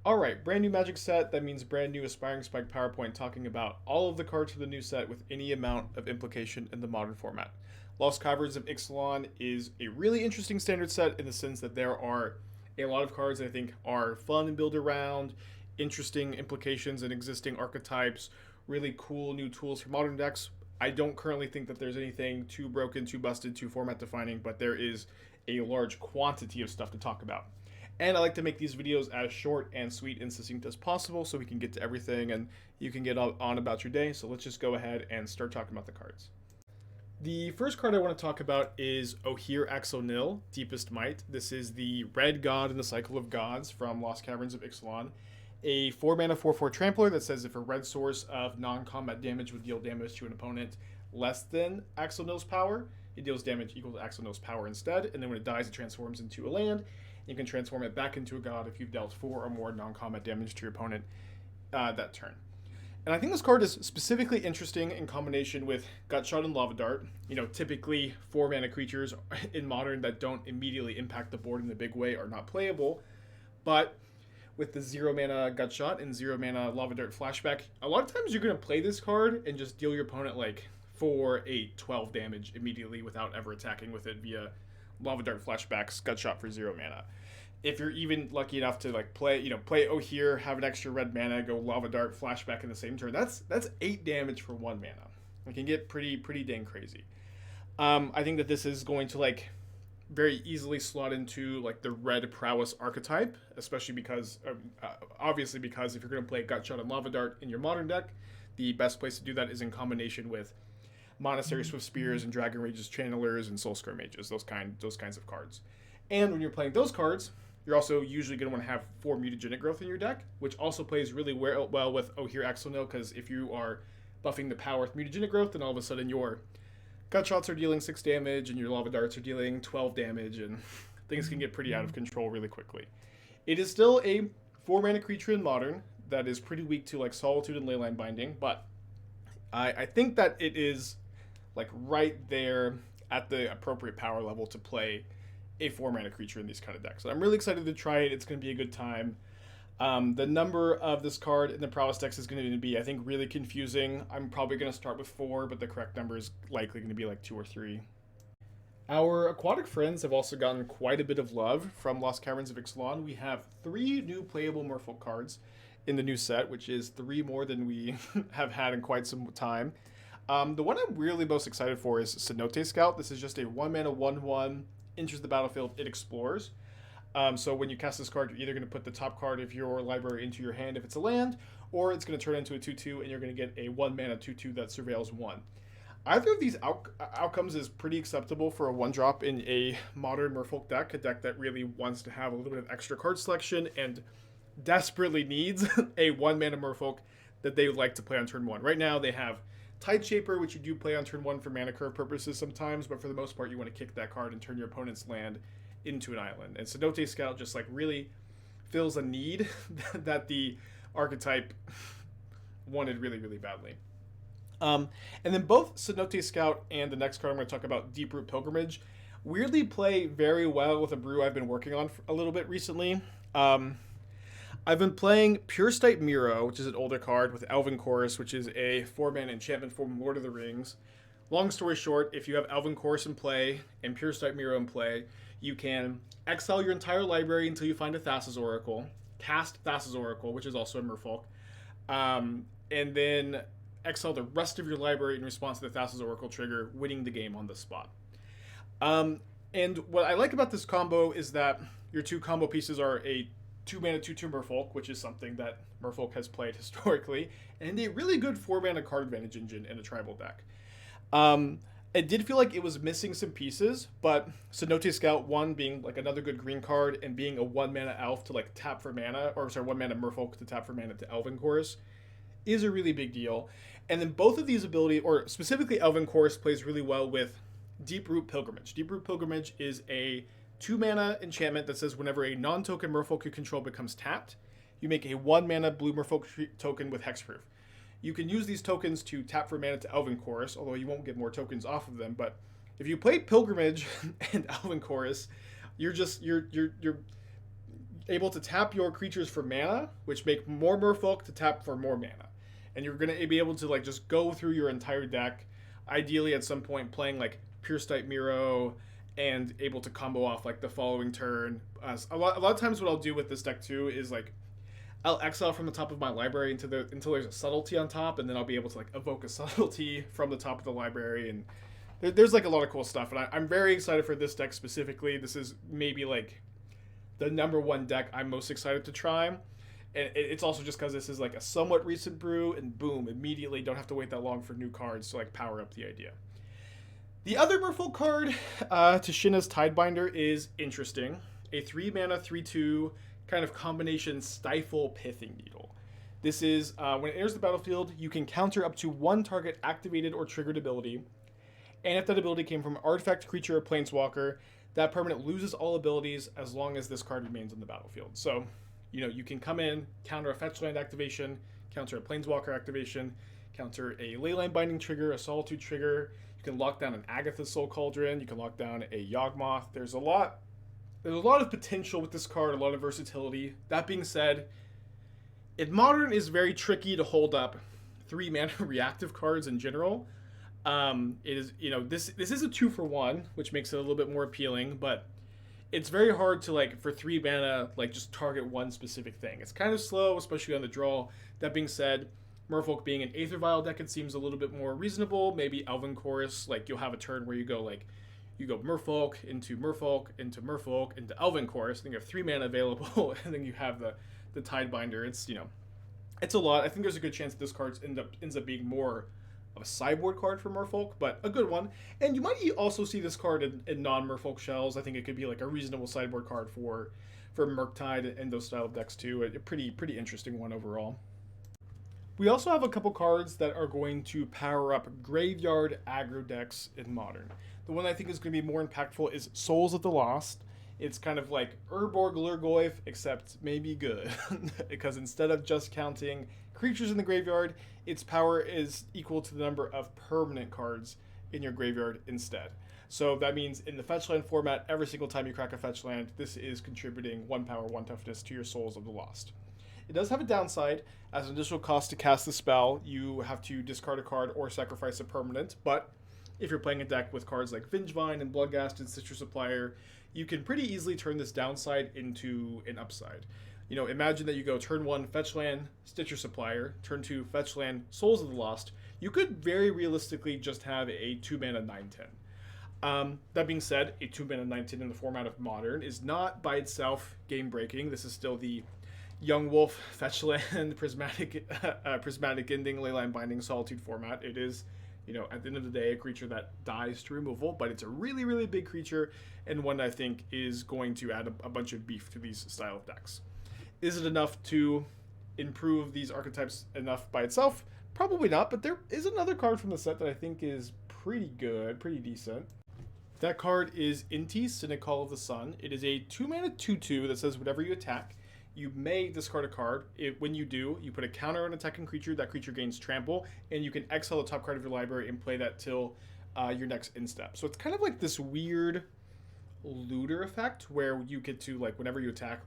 Alright, brand new Magic set. That means brand new Aspiring Spike PowerPoint talking about all of the cards for the new set with any amount of implication in the modern format. Lost Caverns of Ixalan is a really interesting standard set in the sense that there are a lot of cards that I think are fun to build around, interesting implications in existing archetypes, really cool new tools for modern decks. I don't currently think that there's anything too broken, too busted, too format defining, but there is a large quantity of stuff to talk about. And I like to make these videos as short and sweet and succinct as possible so we can get to everything and you can get on about your day. So let's just go ahead and start talking about the cards. The first card I want to talk about is Ojer Axonil, Deepest Might. This is the red god in the Cycle of Gods from Lost Caverns of Ixalan. A 4-mana 4/4 trampler that says if a red source of non-combat damage would deal damage to an opponent less than Axonil's power, it deals damage equal to Axonil's power instead, and then when it dies, it transforms into a land. You can transform it back into a god if you've dealt 4 or more non-combat damage to your opponent that turn. And I think this card is specifically interesting in combination with Gutshot and Lava Dart. You know, typically 4-mana creatures in Modern that don't immediately impact the board in a big way are not playable. But with the 0-mana Gutshot and 0-mana Lava Dart Flashback, a lot of times you're going to play this card and just deal your opponent like 4, 8, 12 damage immediately without ever attacking with it via Lava Dart Flashbacks, Gutshot for 0 mana. If you're even lucky enough to like play Ojer, have an extra red mana, go Lava Dart Flashback in the same turn, that's 8 damage for 1 mana. It can get pretty dang crazy. I think that this is going to like very easily slot into like the red prowess archetype, especially because obviously because if you're going to play Gutshot and Lava Dart in your modern deck, the best place to do that is in combination with Monastery Swift Spears and Dragon Rage's Channelers and Soulscar Mages, those kinds of cards. And when you're playing those cards, you're also usually going to want to have 4 Mutagenic Growth in your deck, which also plays really well with Ojer Axonil, because if you are buffing the power with Mutagenic Growth, then all of a sudden your Gutshots are dealing 6 damage and your Lava Darts are dealing 12 damage, and things can get pretty out of control really quickly. It is still a 4-mana creature in Modern that is pretty weak to like Solitude and Leyline Binding, but I think that it is like right there at the appropriate power level to play a 4-mana creature in these kind of decks. So I'm really excited to try it. It's going to be a good time. The number of this card in the Prowess decks is going to be, I think, really confusing. I'm probably going to start with 4, but the correct number is likely going to be like 2 or 3. Our aquatic friends have also gotten quite a bit of love from Lost Caverns of Ixalan. We have 3 new playable Merfolk cards in the new set, which is 3 more than we have had in quite some time. The one I'm really most excited for is Cenote Scout. This is just a 1-mana 1/1, enters the battlefield, it explores. So when you cast this card, you're either going to put the top card of your library into your hand if it's a land, or it's going to turn into a 2/2 and you're going to get a 1-mana 2/2 that surveils 1. Either of these outcomes is pretty acceptable for a 1-drop in a modern Merfolk deck, a deck that really wants to have a little bit of extra card selection and desperately needs a 1-mana Merfolk that they would like to play on turn 1. Right now they have Tideshaper, which you do play on turn 1 for mana curve purposes sometimes, but for the most part you want to kick that card and turn your opponent's land into an island. And Cenote Scout just like really fills a need that the archetype wanted really badly. And then both Cenote Scout and the next card I'm going to talk about, Deeproot Pilgrimage, weirdly play very well with a brew I've been working on for a little bit recently. I've been playing Pure Stipe Miro, which is an older card, with Elven Chorus, which is a 4-mana enchantment from Lord of the Rings. Long story short, if you have Elven Chorus in play and Pure Stipe Miro in play, you can exile your entire library until you find a Thassa's Oracle, cast Thassa's Oracle, which is also a Merfolk, and then exile the rest of your library in response to the Thassa's Oracle trigger, winning the game on the spot. And what I like about this combo is that your 2 combo pieces are a 2-mana 2/2 Merfolk, which is something that Merfolk has played historically, and a really good 4-mana card advantage engine in a tribal deck. It did feel like it was missing some pieces, but Cenote Scout 1 being like another good green card and being a 1-mana elf to like tap for mana, or sorry, 1-mana Merfolk to tap for mana to Elven Chorus is a really big deal. And then both of these abilities, or specifically Elven Chorus, plays really well with Deeproot Pilgrimage. Deeproot Pilgrimage is a 2-mana enchantment that says whenever a non-token Merfolk you control becomes tapped, you make a 1-mana blue Merfolk token with Hexproof. You can use these tokens to tap for mana to Elven Chorus, although you won't get more tokens off of them. But if you play Pilgrimage and Elven Chorus, you're able to tap your creatures for mana, which make more Merfolk to tap for more mana. And you're going to be able to like just go through your entire deck, ideally at some point playing like Pure Stipe Miro and able to combo off like the following turn. A lot of times what I'll do with this deck too is like I'll exile from the top of my library until there's a subtlety on top, and then I'll be able to like evoke a subtlety from the top of the library, and there's like a lot of cool stuff. And I'm very excited for this deck specifically. This is maybe like the number one deck I'm most excited to try. And it's also just because this is like a somewhat recent brew, and boom, immediately don't have to wait that long for new cards to like power up the idea. The other Merfolk card, Tashina's Tidebinder, is interesting. A 3-mana 3/2 kind of combination Stifle Pithing Needle. This is, when it enters the battlefield, you can counter up to one target activated or triggered ability, and if that ability came from an artifact, creature, or planeswalker, that permanent loses all abilities as long as this card remains on the battlefield. So, you know, you can come in, counter a fetch land activation, counter a planeswalker activation, counter a Leyline Binding trigger, a Solitude trigger. You can lock down an Agatha's Soul Cauldron. You can lock down a Yawgmoth. There's a lot of potential with this card, a lot of versatility. That being said, in Modern is very tricky to hold up 3-mana reactive cards in general. It is, you know, this is a 2-for-1, which makes it a little bit more appealing, but it's very hard to, like, for 3 mana, like, just target one specific thing. It's kind of slow, especially on the draw. That being said, Merfolk being an Aether Vial deck, it seems a little bit more reasonable. Maybe Elven Chorus, like, you'll have a turn where you go, like, you go Merfolk, into Merfolk, into Merfolk, into Elven Chorus, then you have 3 mana available, and then you have the Tidebinder. It's, you know, it's a lot. I think there's a good chance that this card ends up being more of a sideboard card for Merfolk, but a good one. And you might also see this card in non-Merfolk shells. I think it could be like a reasonable sideboard card for Murktide and those style of decks too. A pretty interesting one overall. We also have a couple cards that are going to power up graveyard aggro decks in Modern. The one I think is going to be more impactful is Souls of the Lost. It's kind of like Urborg Lurgoyf, except maybe good. Because instead of just counting creatures in the graveyard, its power is equal to the number of permanent cards in your graveyard instead. So that means in the fetch land format, every single time you crack a fetch land, this is contributing 1 power, 1 toughness to your Souls of the Lost. It does have a downside. As an additional cost to cast the spell, you have to discard a card or sacrifice a permanent, but if you're playing a deck with cards like Vengevine and Bloodghast and Stitcher Supplier, you can pretty easily turn this downside into an upside. You know, imagine that you go turn 1, fetch land, Stitcher Supplier, turn 2, fetch land, Souls of the Lost. You could very realistically just have a 2-mana 9/10. That being said, a 2-mana 9/10 in the format of Modern is not by itself game-breaking. This is still the Young Wolf, fetch land, prismatic ending, Leyline Binding, Solitude format. It is, you know, at the end of the day, a creature that dies to removal, but it's a really big creature, and one I think is going to add a bunch of beef to these style of decks. Is it enough to improve these archetypes enough by itself? Probably not, but there is another card from the set that I think is pretty good, pretty decent. That card is Inti, Cynic Call of the Sun. It is a 2-mana 2/2 that says whenever you attack, you may discard a card. When you do, you put a counter on an attacking creature. That creature gains trample, and you can exile the top card of your library and play that till your next end step. So it's kind of like this weird looter effect where you get to, like, whenever you attack,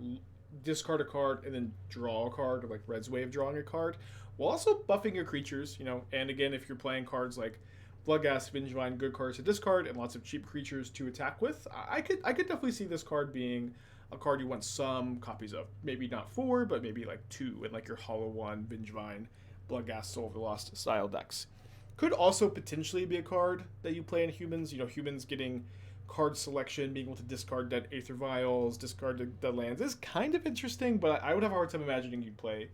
discard a card and then draw a card, or like Red's way of drawing a card, while also buffing your creatures, you know. And again, if you're playing cards like Bloodghast, Vengevine, good cards to discard, and lots of cheap creatures to attack with, I could definitely see this card being a card you want some copies of. Maybe not 4, but maybe like 2 in like your Hollow One, Vengevine, Bloodghast, Soul of the Lost style decks. Could also potentially be a card that you play in Humans. You know, Humans getting card selection, being able to discard dead Aether Vials, discard the lands is kind of interesting, but I would have a hard time imagining you'd play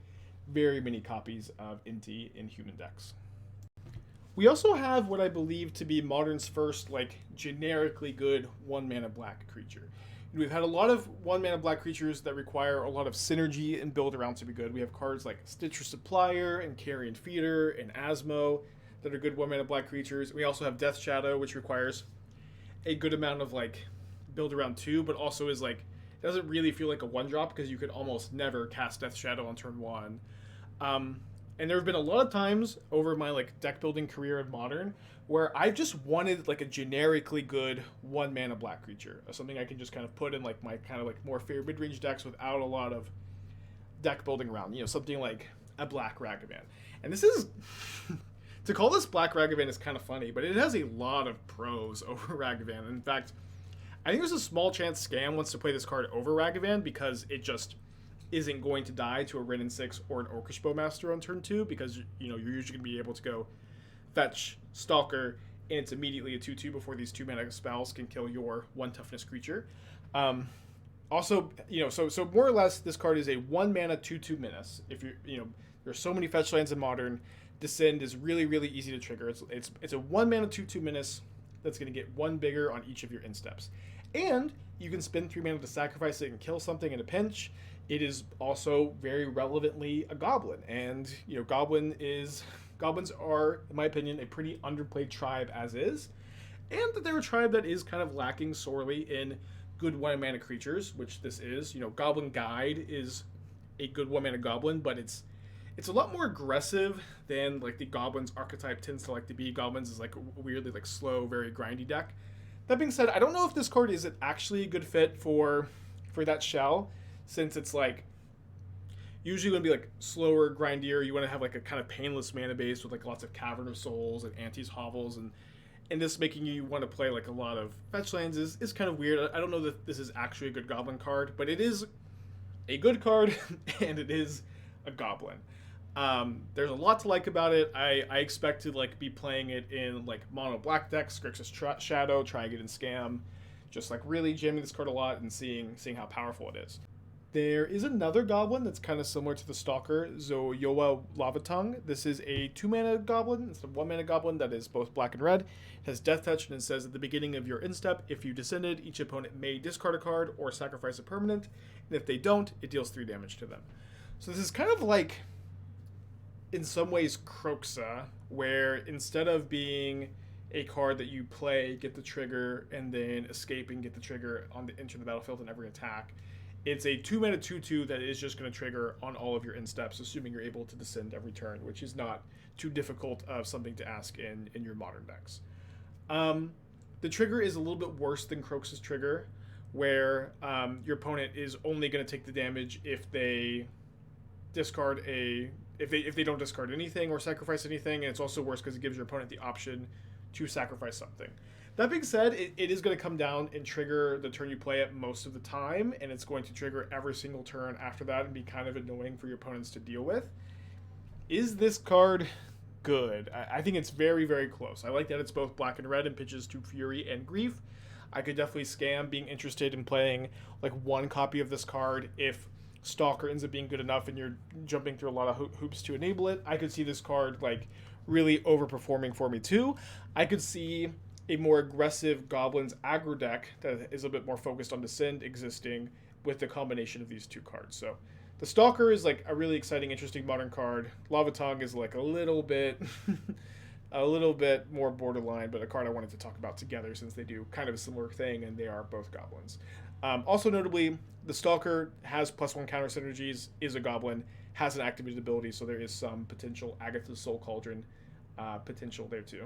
very many copies of Inti in human decks. We also have what I believe to be Modern's first, like, generically good 1-mana black creature. We've had a lot of 1-mana black creatures that require a lot of synergy and build around to be good. We have cards like Stitcher Supplier and Carrion Feeder and Asmo that are good 1-mana black creatures. We also have Death Shadow, which requires a good amount of, like, build around too, but also is, like, doesn't really feel like a 1-drop because you could almost never cast Death Shadow on turn 1. And there have been a lot of times over my like deck building career in Modern where I just wanted like a generically good 1 mana black creature, something I can just kind of put in like my kind of like more favorite mid range decks without a lot of deck building around. You know, something like a black Ragavan. And this is to call this black Ragavan is kind of funny, but it has a lot of pros over Ragavan. In fact, I think there's a small chance Scam wants to play this card over Ragavan because it just isn't going to die to a Wrenn and 6 or an Orcish Bowmaster on turn 2 because, you know, you're usually going to be able to go fetch Stalker and it's immediately a 2/2 before these 2-mana spells can kill your 1 toughness creature. Also, you know, so more or less this card is a 1-mana 2/2 menace. If you're, you know, there's so many fetch lands in Modern, Descend is really, really easy to trigger. It's a 1-mana 2/2 menace that's going to get 1 bigger on each of your end-steps. And you can spend 3 mana to sacrifice it and kill something in a pinch. It is also very relevantly a goblin. And, you know, goblins are, in my opinion, a pretty underplayed tribe as is. And that they're a tribe that is kind of lacking sorely in good 1-mana creatures, which this is. You know, Goblin Guide is a good 1-mana goblin, but it's a lot more aggressive than like the goblins archetype tends to like to be. Goblins is like a weirdly like slow, very grindy deck. That being said, I don't know if this card is actually a good fit for that shell, since it's like usually going to be like slower, grindier. You want to have like a kind of painless mana base with like lots of Cavern of Souls and Anti's Hovels, and this making you want to play like a lot of fetch lands is kind of weird. I don't know that this is actually a good goblin card, but it is a good card and it is a goblin. There's a lot to like about it. I expect to like be playing it in like mono black decks, Grixis Shadow, trying it in Scam, just like really jamming this card a lot and seeing how powerful it is. There is another goblin that's kind of similar to the Stalker, Zoyoa Lavatongue. This is a 2-mana goblin. It's a 1-mana goblin that is both black and red. It has Death Touch and it says at the beginning of your instep, if you descended, each opponent may discard a card or sacrifice a permanent, and if they don't, it deals 3 damage to them. So this is kind of like, in some ways, Kroxa, where instead of being a card that you play, get the trigger, and then escape and get the trigger on the enter the battlefield in every attack, it's a 2-mana 2/2 that is just going to trigger on all of your insteps, assuming you're able to descend every turn, which is not too difficult of something to ask in your Modern decks. The trigger is a little bit worse than Kroxa's trigger, where your opponent is only going to take the damage if they discard if they don't discard anything or sacrifice anything, and it's also worse because it gives your opponent the option to sacrifice something. That being said, it is going to come down and trigger the turn you play it most of the time, and it's going to trigger every single turn after that and be kind of annoying for your opponents to deal with. Is this card good? I think it's very, very close. I like that it's both black and red and pitches to Fury and Grief. I could definitely scam being interested in playing like 1 copy of this card if Stalker ends up being good enough and you're jumping through a lot of hoops to enable it. I could see this card like really overperforming for me too. I could see a more aggressive Goblins aggro deck that is a bit more focused on Descend existing with the combination of these 2 cards. So the Stalker is like a really exciting, interesting Modern card. Lavatongue is like a little bit more borderline, but a card I wanted to talk about together since they do kind of a similar thing and they are both goblins. Also notably, the Stalker has +1 counter synergies, is a goblin, has an activated ability, so there is some potential Agatha's Soul Cauldron potential there too.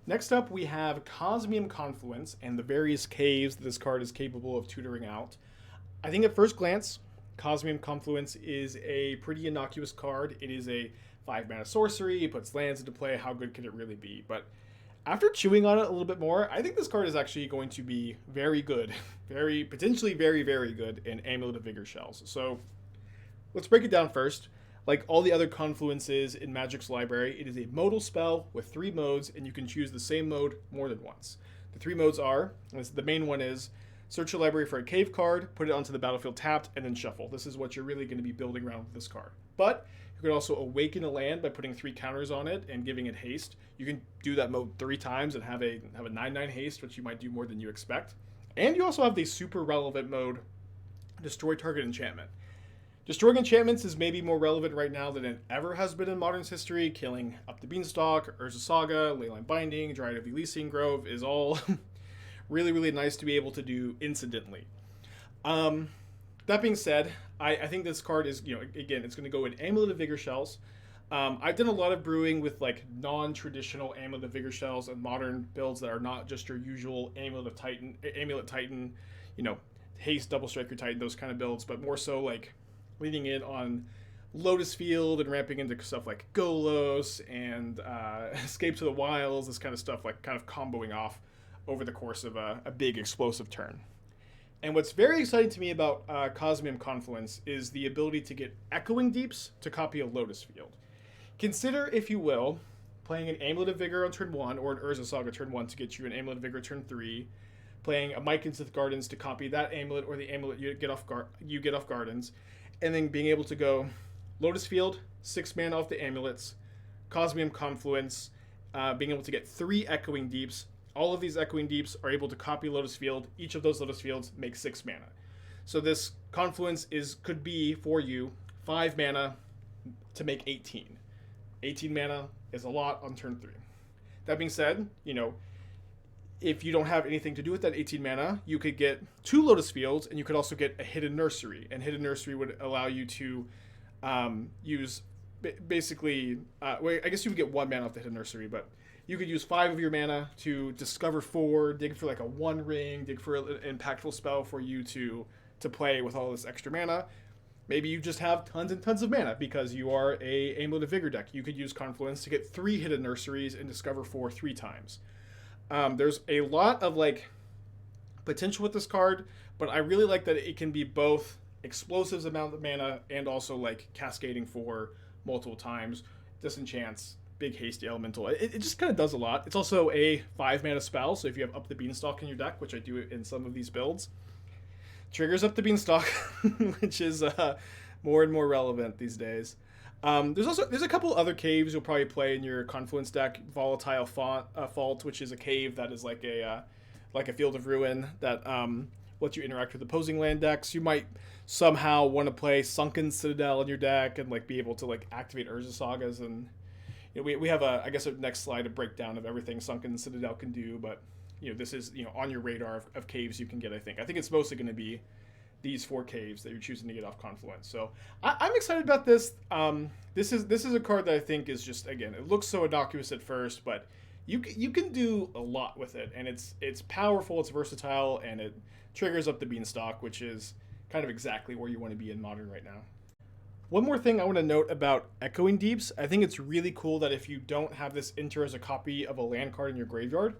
Next up, we have Cosmium Confluence and the various caves that this card is capable of tutoring out. I think at first glance, Cosmium Confluence is a pretty innocuous card. It is a 5-mana sorcery, it puts lands into play. How good could it really be? But after chewing on it a little bit more, I think this card is actually going to be very good. Potentially very, very good in Amulet of Vigor shells. So let's break it down first. Like all the other Confluences in Magic's library, it is a modal spell with 3 modes, and you can choose the same mode more than once. The 3 modes are, the main one is, search your library for a cave card, put it onto the battlefield tapped, and then shuffle. This is what you're really going to be building around with this card. But you can also awaken a land by putting 3 counters on it and giving it haste. You can do that mode 3 times and have a 9/9 haste, which you might do more than you expect. And you also have the super relevant mode, destroy target enchantment. Destroying enchantments is maybe more relevant right now than it ever has been in Modern's history. Killing Up the Beanstalk, Urza Saga, Leyline Binding, Dryad of Elysian Grove is all really, really nice to be able to do incidentally. That being said, I think this card is, again, it's going to go in Amulet of Vigor Shells. I've done a lot of brewing with like non-traditional Amulet of Vigor Shells and modern builds that are not just your usual Amulet Titan, Haste, Double Striker Titan, those kind of builds, but more so like leaning in on Lotus Field and ramping into stuff like Golos and Escape to the Wilds, this kind of stuff, like kind of comboing off over the course of a big explosive turn. And what's very exciting to me about Cosmium Confluence is the ability to get Echoing Deeps to copy a Lotus Field. Consider, if you will, playing an Amulet of Vigor on turn 1 or an Urza Saga turn 1 to get you an Amulet of Vigor turn 3, playing a Mycotyrant Gardens to copy that amulet or the amulet you get off Gardens, and then being able to go Lotus Field, 6 mana off the amulets, Cosmium Confluence, being able to get 3 Echoing Deeps. All of these Echoing Deeps are able to copy Lotus Field. Each of those Lotus Fields makes 6 mana. So this Confluence could be, for you, 5 mana to make 18. 18 mana is a lot on turn 3. That being said, if you don't have anything to do with that 18 mana, you could get 2 Lotus Fields, and you could also get a Hidden Nursery. And Hidden Nursery would allow you to use basically, I guess you would get 1 mana off the Hidden Nursery, but you could use 5 of your mana to discover 4, dig for like a 1 ring, dig for an impactful spell for you to play with all this extra mana. Maybe you just have tons and tons of mana because you are a Amulet of Vigor deck. You could use Confluence to get 3 Hidden Nurseries and discover 4 3 times. There's a lot of like potential with this card, but I really like that it can be both explosives amount of mana and also like cascading for multiple times, disenchants, big hasty elemental. It just kind of does a lot. It's also a 5 mana spell, so if you have Up the Beanstalk in your deck, which I do in some of these builds, triggers Up the Beanstalk, which is more and more relevant these days. There's a couple other caves you'll probably play in your Confluence deck. Volatile Fault, which is a cave that is like a Field of Ruin that lets you interact with opposing land decks. You might somehow want to play Sunken Citadel in your deck and like be able to like activate Urza Sagas, and we have a next slide a breakdown of everything Sunken Citadel can do, but this is on your radar of caves you can get. I think it's mostly going to be these 4 caves that you're choosing to get off Confluence. So I'm excited about this. This is a card that I think is just, again, it looks so innocuous at first, but you can do a lot with it, and it's powerful, it's versatile, and it triggers Up the Beanstalk, which is kind of exactly where you want to be in Modern right now. One more thing I want to note about Echoing Deeps, I think it's really cool that if you don't have this enter as a copy of a land card in your graveyard,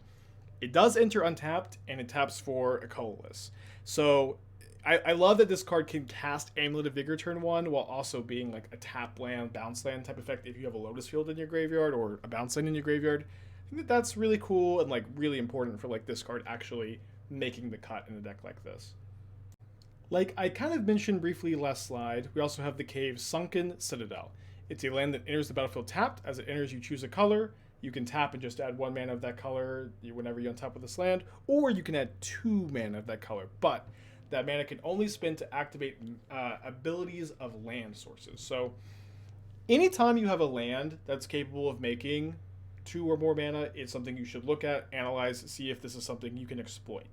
it does enter untapped, and it taps for a colorless. So I love that this card can cast Amulet of Vigor turn 1 while also being like a tap land, bounce land type effect if you have a Lotus Field in your graveyard or a bounce land in your graveyard. I think that's really cool and like really important for like this card actually making the cut in a deck like this. Like I kind of mentioned briefly last slide, we also have the cave Sunken Citadel. It's a land that enters the battlefield tapped. As it enters, you choose a color. You can tap and just add 1 mana of that color whenever you untap with this land, or you can add 2 mana of that color. But that mana can only spend to activate abilities of land sources. So anytime you have a land that's capable of making 2 or more mana, it's something you should look at, analyze, see if this is something you can exploit.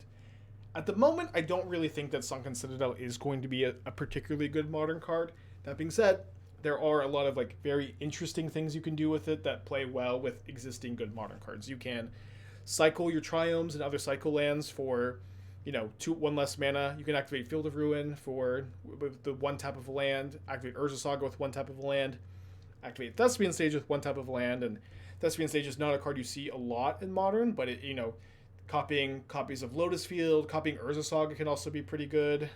At the moment, I don't really think that Sunken Citadel is going to be a particularly good Modern card. That being said, there are a lot of like very interesting things you can do with it that play well with existing good Modern cards. You can cycle your Triomes and other cycle lands for 1 less mana. You can activate Field of Ruin with the 1 tap of a land, activate Urza Saga with 1 tap of a land, activate Thespian Stage with 1 tap of a land, and Thespian Stage is not a card you see a lot in Modern, but it, copying copies of Lotus Field, copying Urza Saga can also be pretty good.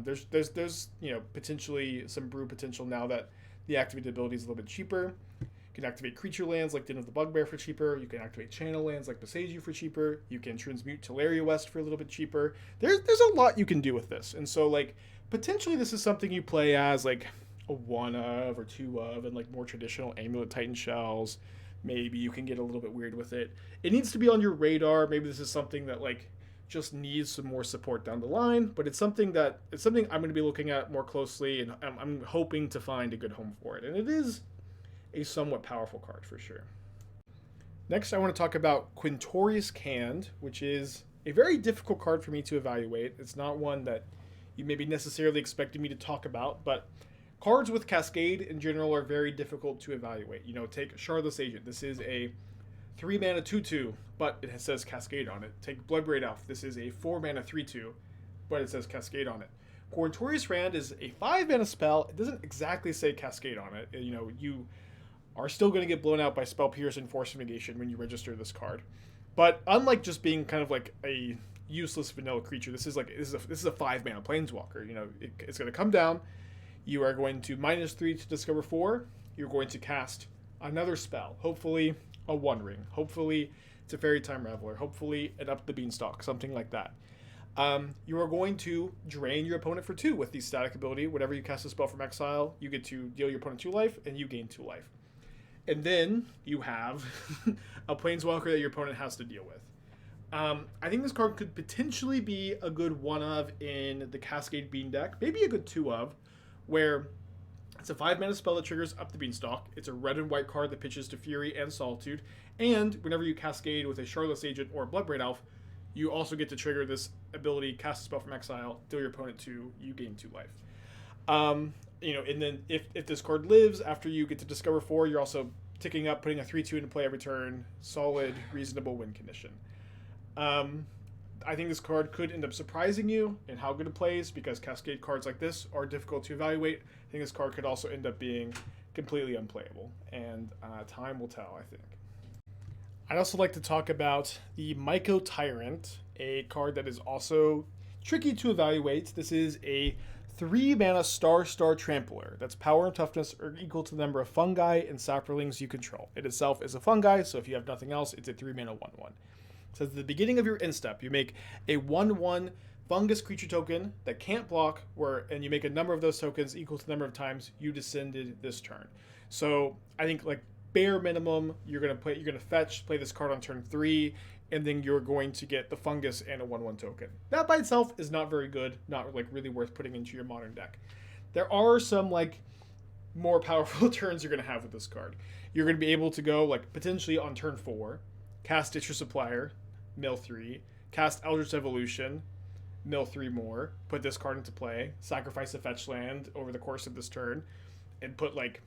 There's potentially some brew potential now that the activated ability is a little bit cheaper. You can activate creature lands like Den of the Bugbear for cheaper. You can activate channel lands like Boseiju for cheaper. You can transmute Teleria West for a little bit cheaper. There's a lot you can do with this. And so like potentially this is something you play as like a 1 of or 2 of and like more traditional Amulet Titan shells. Maybe you can get a little bit weird with it. It needs to be on your radar. Maybe this is something that like just needs some more support down the line, but it's something I'm going to be looking at more closely, and I'm hoping to find a good home for it. And it is a somewhat powerful card for sure. Next, I want to talk about Quintorius Kand, which is a very difficult card for me to evaluate. It's not one that you may be necessarily expecting me to talk about, but cards with Cascade in general are very difficult to evaluate. You know, take Shardless Agent. This is a 3 mana 2/2, but it says Cascade on it. Take Bloodbraid Elf. This is a 4 mana 3/2, but it says Cascade on it. Quintorius Kand is a 5 mana spell. It doesn't exactly say Cascade on it. You know, you are still going to get blown out by Spell Pierce and Force of Negation when you register this card. But unlike just being kind of like a useless vanilla creature, this is a 5 mana Planeswalker. You know, it's going to come down. You are going to -3 to discover 4. You're going to cast another spell. Hopefully a One Ring. Hopefully it's a Fairy Time Reveler. Hopefully an Up the Beanstalk, something like that. You are going to drain your opponent for 2 with the static ability. Whenever you cast a spell from exile, you get to deal your opponent 2 life, and you gain 2 life. And then you have a Planeswalker that your opponent has to deal with. I think this card could potentially be a good 1-of in the Cascade Bean deck. Maybe a good 2-of, where it's a 5 mana spell that triggers Up the Beanstalk. It's a red and white card that pitches to Fury and Solitude. And whenever you Cascade with a Shardless Agent or a Bloodbraid Elf, you also get to trigger this ability, cast a spell from exile, deal your opponent 2, you gain 2 life. You know, and then if this card lives after you get to discover 4, you're also ticking up, putting a 3/2 into play every turn. Solid, reasonable win condition. I think this card could end up surprising you in how good it plays, because Cascade cards like this are difficult to evaluate. I think this card could also end up being completely unplayable, and time will tell, I think. I'd also like to talk about the Mycotyrant, a card that is also tricky to evaluate. This is a 3 mana star Trampler. That's power and toughness are equal to the number of fungi and saplings you control. It itself is a fungi, so if you have nothing else, it's a 3 mana 1/1. So at the beginning of your end step, you make a 1/1 fungus creature token that can't block, and you make a number of those tokens equal to the number of times you descended this turn. So I think like bare minimum, you're gonna fetch, play this card on turn 3, and then you're going to get the fungus and a 1/1 token. That by itself is not very good, not like really worth putting into your modern deck. There are some like more powerful turns you're gonna have with this card. You're gonna be able to go like potentially on turn 4, cast Ditcher Supplier, mill 3, cast Eldritch Evolution, mill 3 more, put this card into play, sacrifice a fetch land over the course of this turn, and put like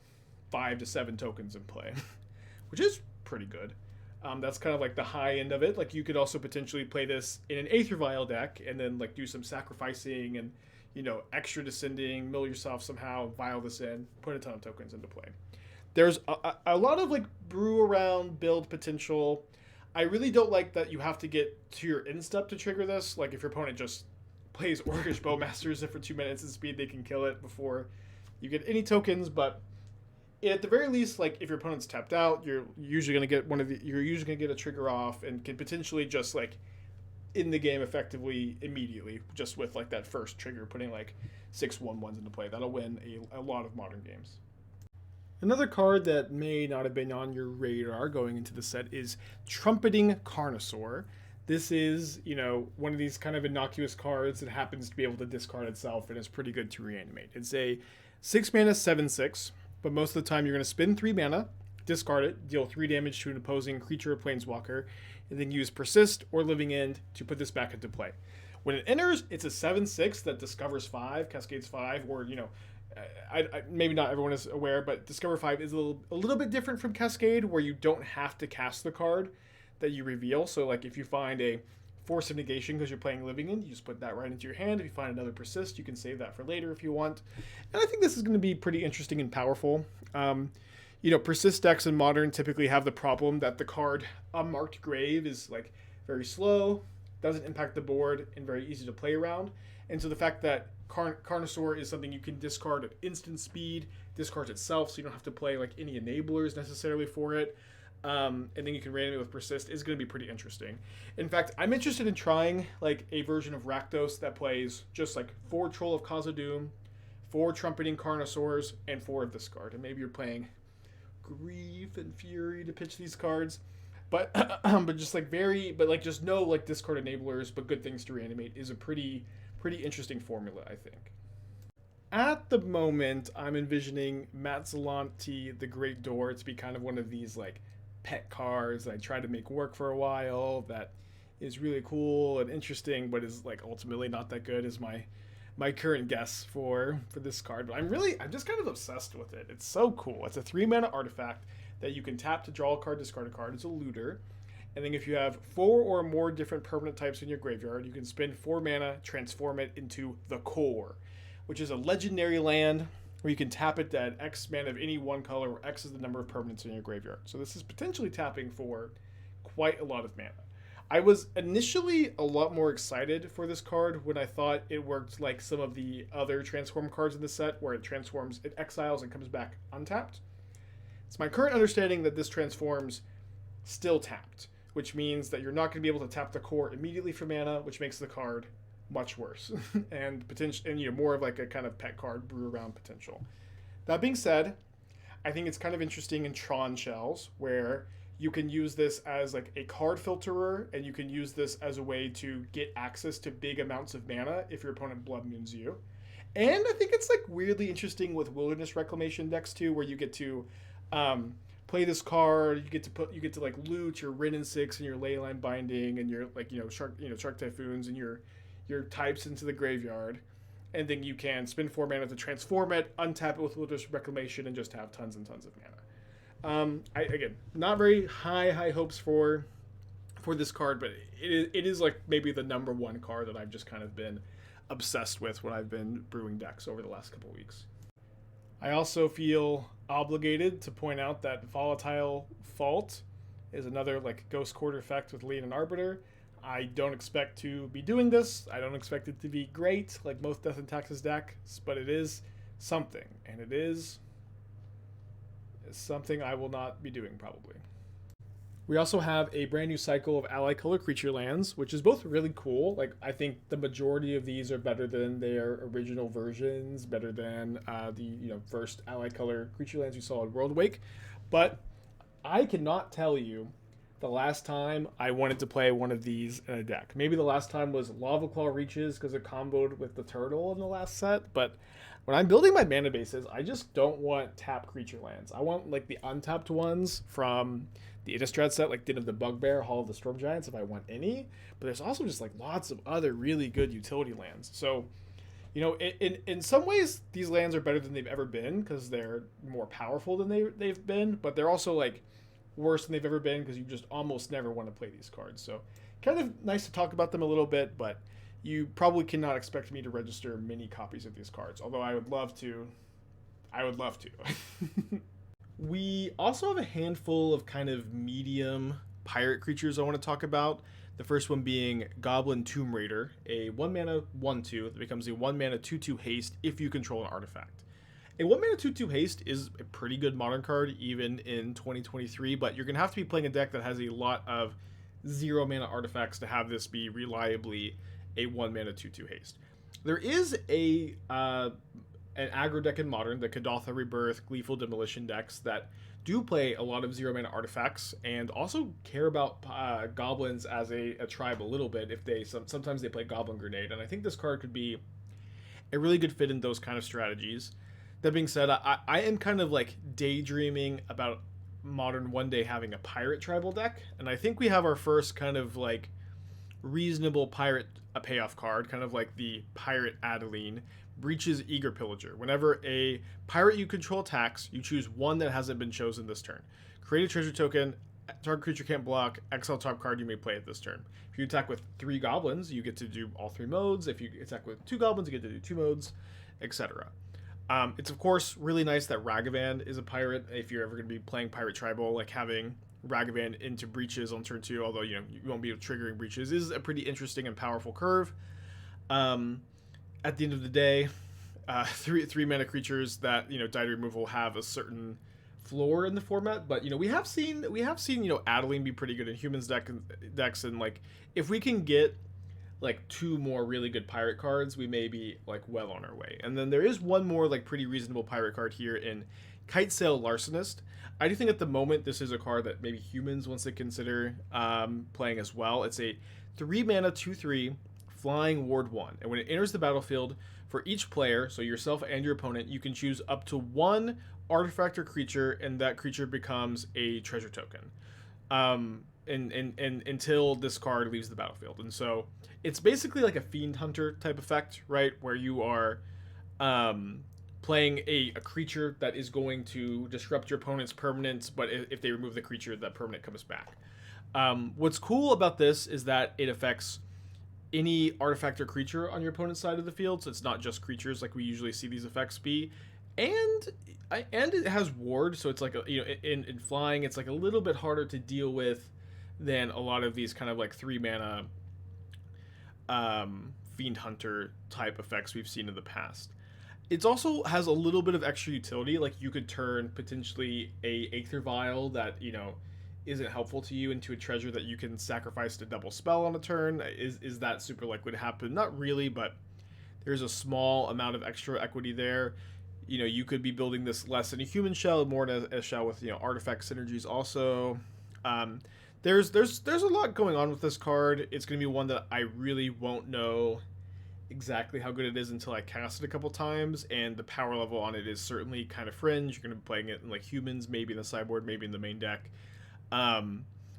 5 to 7 tokens in play, which is pretty good. That's kind of like the high end of it. Like you could also potentially play this in an Aether Vial deck and then like do some sacrificing and, you know, extra descending, mill yourself somehow, vial this in, put a ton of tokens into play. There's a lot of like brew around build potential. I really don't like that you have to get to your end step to trigger this. Like if your opponent just plays Orcish Bowmasters and for 2 minutes of speed, they can kill it before you get any tokens, but at the very least, like if your opponent's tapped out, you're usually gonna get a trigger off and can potentially just like in the game effectively immediately just with like that first trigger, putting like 6 1/1s into play. That'll win a lot of modern games. Another card that may not have been on your radar going into the set is Trumpeting Carnosaur. This is, you know, one of these kind of innocuous cards that happens to be able to discard itself and is pretty good to reanimate. It's a 6 mana 7/6. But most of the time you're going to spend 3 mana, discard it, deal 3 damage to an opposing creature or planeswalker, and then use Persist or Living End to put this back into play. When it enters, it's a 7/6 that discovers 5, cascades 5, or, you know, maybe not everyone is aware, but Discover 5 is a little bit different from Cascade, where you don't have to cast the card that you reveal. So, like, if you find a Force of Negation because you're playing Living End, you just put that right into your hand. If you find another Persist, you can save that for later if you want. And I think this is going to be pretty interesting and powerful. You know, Persist decks in Modern typically have the problem that the card Unmarked Grave is, like, very slow, doesn't impact the board, and very easy to play around. And so the fact that Carnosaur is something you can discard at instant speed, discards itself, so you don't have to play, like, any enablers necessarily for it, and then you can reanimate with Persist, is going to be pretty interesting. In fact, I'm interested in trying like a version of Rakdos that plays just like 4 Troll of Khazad-dûm, 4 Trumpeting Carnosaurs, and 4 of this card. And maybe you're playing Grief and Fury to pitch these cards, but just like just no like discard enablers, but good things to reanimate is a pretty interesting formula, I think. At the moment, I'm envisioning Matzalanti, the Great Door, to be kind of one of these like pet cards that I tried to make work for a while, that is really cool and interesting, but is like ultimately not that good as my my current guess for this card, but I'm just kind of obsessed with it. It's so cool. It's a 3-mana artifact that you can tap to draw a card, discard a card. It's a looter. And then if you have 4 or more different permanent types in your graveyard, you can spend 4 mana, transform it into the Core, which is a legendary land where you can tap it to add X mana of any one color, where X is the number of permanents in your graveyard. So this is potentially tapping for quite a lot of mana. I was initially a lot more excited for this card when I thought it worked like some of the other transform cards in the set, where it transforms, it exiles and comes back untapped. It's my current understanding that this transforms still tapped, which means that you're not going to be able to tap the Core immediately for mana, which makes the card much worse and more of like a kind of pet card brew around potential. That being said, I think it's kind of interesting in Tron shells, where you can use this as like a card filterer, and you can use this as a way to get access to big amounts of mana if your opponent blood moons you. And I think it's like weirdly interesting with Wilderness Reclamation decks too, where you get to play this card, you get to like loot your Wrenn and 6 and your Leyline Binding and your like Shark Typhoons and your types into the graveyard, and then you can spend 4 mana to transform it, untap it with Wilderness Reclamation, and just have tons and tons of mana. Again, not very high hopes for this card, but it is like maybe the number one card that I've just kind of been obsessed with when I've been brewing decks over the last couple weeks. I also feel obligated to point out that Volatile Fault is another like Ghost Quarter effect with Lead and Arbiter. I don't expect to be doing this. I don't expect it to be great like most Death and Taxes decks, but it is something, and it is something I will not be doing probably. We also have a brand new cycle of ally color creature lands, which is both really cool. Like, I think the majority of these are better than their original versions, better than the first ally color creature lands you saw in World Wake. But I cannot tell you the last time I wanted to play one of these in a deck. Maybe the last time was Lava Claw Reaches because it comboed with the turtle in the last set, but when I'm building my mana bases, I just don't want tap creature lands. I want like the untapped ones from the Innistrad set, like Den of the Bugbear, Hall of the Storm Giants, if I want any. But there's also just like lots of other really good utility lands. So, in some ways, these lands are better than they've ever been because they're more powerful than they've been. But they're also like worse than they've ever been because you just almost never want to play these cards. So, kind of nice to talk about them a little bit, but you probably cannot expect me to register many copies of these cards, although I would love to. We also have a handful of kind of medium pirate creatures I want to talk about. The first one being Goblin Tomb Raider, a 1-mana 1/2 that becomes a 1-mana 2/2 haste if you control an artifact. A 1-mana 2/2 haste is a pretty good modern card even in 2023, but you're going to have to be playing a deck that has a lot of 0-mana artifacts to have this be reliably a 1-mana 2/2 haste. There is an aggro deck in Modern, the Kadotha Rebirth, Gleeful Demolition decks that do play a lot of 0-mana artifacts and also care about goblins as a tribe a little bit. If they sometimes they play Goblin Grenade, and I think this card could be a really good fit in those kind of strategies. That being said, I am kind of like daydreaming about Modern one day having a pirate tribal deck, and I think we have our first kind of like reasonable pirate payoff card, kind of like the Pirate Adeline, Breaches Eager Pillager. Whenever a pirate you control attacks, you choose one that hasn't been chosen this turn. Create a treasure token, target creature can't block, exile top card you may play at this turn. If you attack with 3 goblins, you get to do all 3 modes. If you attack with 2 goblins, you get to do 2 modes, etc. It's of course really nice that Ragavan is a pirate. If you're ever going to be playing Pirate Tribal, like having Ragavan into Breaches on turn 2, although you won't be triggering Breaches, is a pretty interesting and powerful curve. At the end of the day, 3 mana creatures that die to removal have a certain floor in the format, but we have seen Adeline be pretty good in humans decks, and like if we can get like 2 more really good pirate cards, we may be like well on our way. And then there is one more like pretty reasonable pirate card here in Kitesail Larcenist. I do think at the moment this is a card that maybe humans wants to consider playing as well. It's a 3 mana 2/3 flying ward 1, and when it enters the battlefield, for each player, so yourself and your opponent, you can choose up to 1 artifact or creature, and that creature becomes a treasure token. and until this card leaves the battlefield. And so it's basically like a Fiend Hunter type effect, right? Where you are playing a creature that is going to disrupt your opponent's permanents, but if they remove the creature, that permanent comes back. What's cool about this is that it affects any artifact or creature on your opponent's side of the field, so it's not just creatures like we usually see these effects be. And it has ward, so it's like in flying, it's like a little bit harder to deal with than a lot of these kind of like 3 mana Fiend Hunter type effects we've seen in the past. It also has a little bit of extra utility, like you could turn potentially a Aether Vial that isn't helpful to you into a treasure that you can sacrifice to double spell on a turn. Is that super likely to happen? Not really, but there's a small amount of extra equity there. You could be building this less in a human shell, more in a shell with artifact synergies also. There's a lot going on with this card. It's going to be one that I really won't know exactly how good it is until I cast it a couple times, and the power level on it is certainly kind of fringe. You're going to be playing it in like humans, maybe in the sideboard, maybe in the main deck.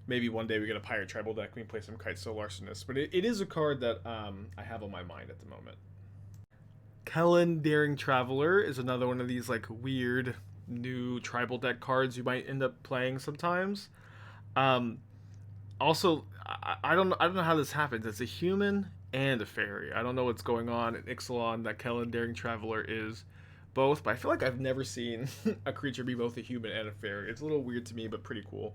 Maybe one day we get a Pirate Tribal deck, we can play some Kitesail Larcenist, but it is a card that I have on my mind at the moment. Kellan, Daring Traveler is another one of these like weird new tribal deck cards you might end up playing sometimes. Also, I don't know how this happens. It's a human and a fairy. I don't know what's going on in Ixalan that Kellan, Daring Traveler is both, but I feel like I've never seen a creature be both a human and a fairy. It's a little weird to me, but pretty cool.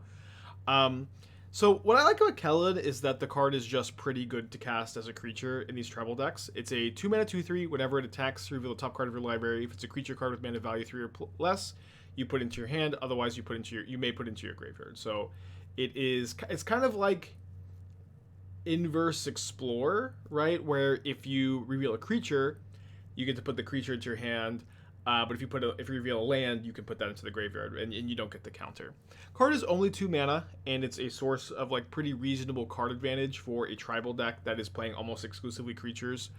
So what I like about Kellan is that the card is just pretty good to cast as a creature in these tribal decks. It's a 2-mana 2/3. Whenever it attacks, reveal the top card of your library. If it's a creature card with mana value 3 or less, you put into your hand. Otherwise, you may put into your graveyard. So it's kind of like Inverse Explorer, right? Where if you reveal a creature, you get to put the creature into your hand. But if you reveal a land, you can put that into the graveyard, and you don't get the counter. Card is only 2 mana, and it's a source of like pretty reasonable card advantage for a tribal deck that is playing almost exclusively creatures.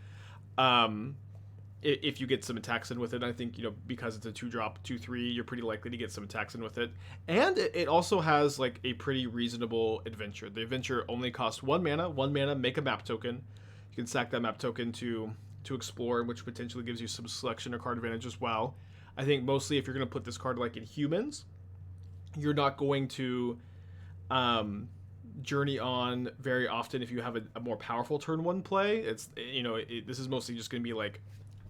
If you get some attacks in with it, I think because it's a 2-drop 2/3, you're pretty likely to get some attacks in with it. And it also has like a pretty reasonable adventure. The adventure only costs 1 mana. 1 mana, make a map token. You can sack that map token to explore, which potentially gives you some selection or card advantage as well. I think mostly if you're going to put this card like in humans, you're not going to journey on very often if you have a more powerful turn 1 play. This is mostly just going to be like,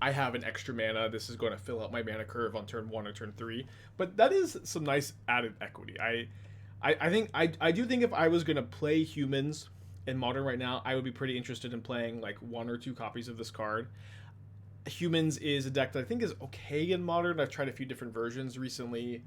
I have an extra mana, this is going to fill out my mana curve on turn 1 or turn 3. But that is some nice added equity. I do think if I was going to play humans in Modern right now, I would be pretty interested in playing like 1 or 2 copies of this card. Humans is a deck that I think is okay in Modern. I've tried a few different versions recently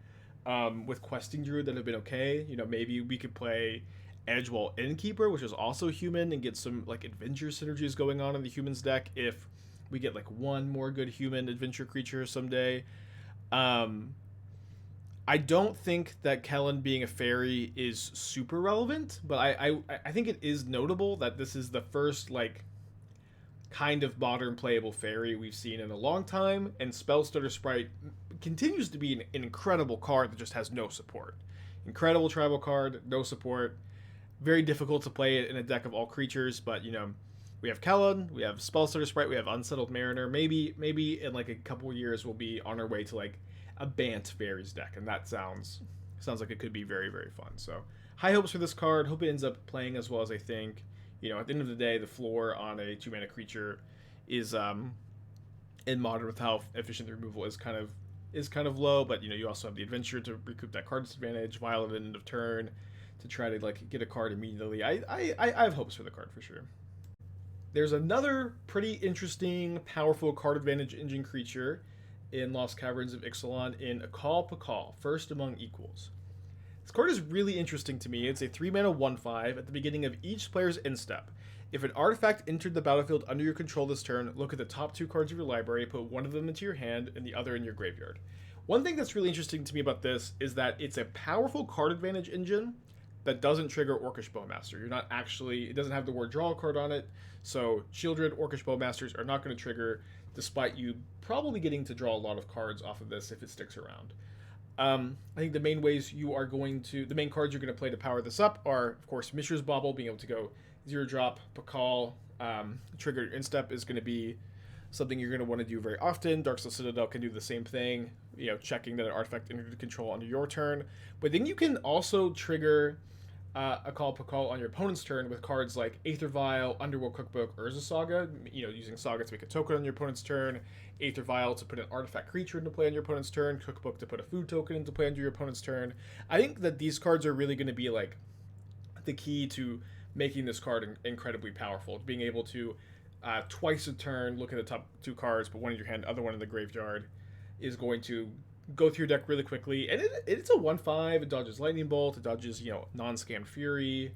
with Questing Druid that have been okay. Maybe we could play Edgewall Innkeeper, which is also human, and get some like adventure synergies going on in the humans deck if we get like 1 more good human adventure creature someday. I don't think that Kellan being a fairy is super relevant, but I think it is notable that this is the first like kind of modern playable fairy we've seen in a long time, and Spellstutter Sprite continues to be an incredible card that just has no support. Incredible tribal card, no support. Very difficult to play it in a deck of all creatures, but we have Kellan, we have Spellstutter Sprite, we have Unsettled Mariner. Maybe in like a couple years we'll be on our way to like a Bant Fairies deck, and that sounds like it could be very, very fun. So high hopes for this card. Hope it ends up playing as well as I think. At the end of the day, the floor on a 2-mana creature is in Modern, with how efficient the removal is kind of low, but you also have the adventure to recoup that card disadvantage, Violet at end of turn to try to like get a card immediately. I have hopes for the card for sure. There's another pretty interesting, powerful card advantage engine creature in Lost Caverns of Ixalan in Akal Pakal, first among equals. This card is really interesting to me. It's a 3-mana 1/5 at the beginning of each player's end step. If an artifact entered the battlefield under your control this turn, look at the top 2 cards of your library, put one of them into your hand and the other in your graveyard. One thing that's really interesting to me about this is that it's a powerful card advantage engine that doesn't trigger Orcish Bowmaster. It doesn't have the word draw card on it, so Children, Orcish Bowmasters are not going to trigger, despite you probably getting to draw a lot of cards off of this if it sticks around. I think the main ways the main cards you're going to play to power this up are, of course, Mishra's Bauble, being able to go 0-drop. Pakal, trigger your instep is going to be something you're going to want to do very often. Darksteel Citadel can do the same thing, checking that an artifact entered control under your turn. But then you can also trigger Akal Pakal on your opponent's turn with cards like Aether Vial, Underworld Cookbook, Urza Saga, using Saga to make a token on your opponent's turn, Aether Vial to put an artifact creature into play on your opponent's turn, Cookbook to put a food token into play under your opponent's turn. I think that these cards are really going to be like the key to making this card incredibly powerful. Being able to twice a turn look at the top 2 cards, put one in your hand, other one in the graveyard, is going to go through your deck really quickly. And it's a 1/5. It dodges Lightning Bolt. It dodges non-scammed Fury.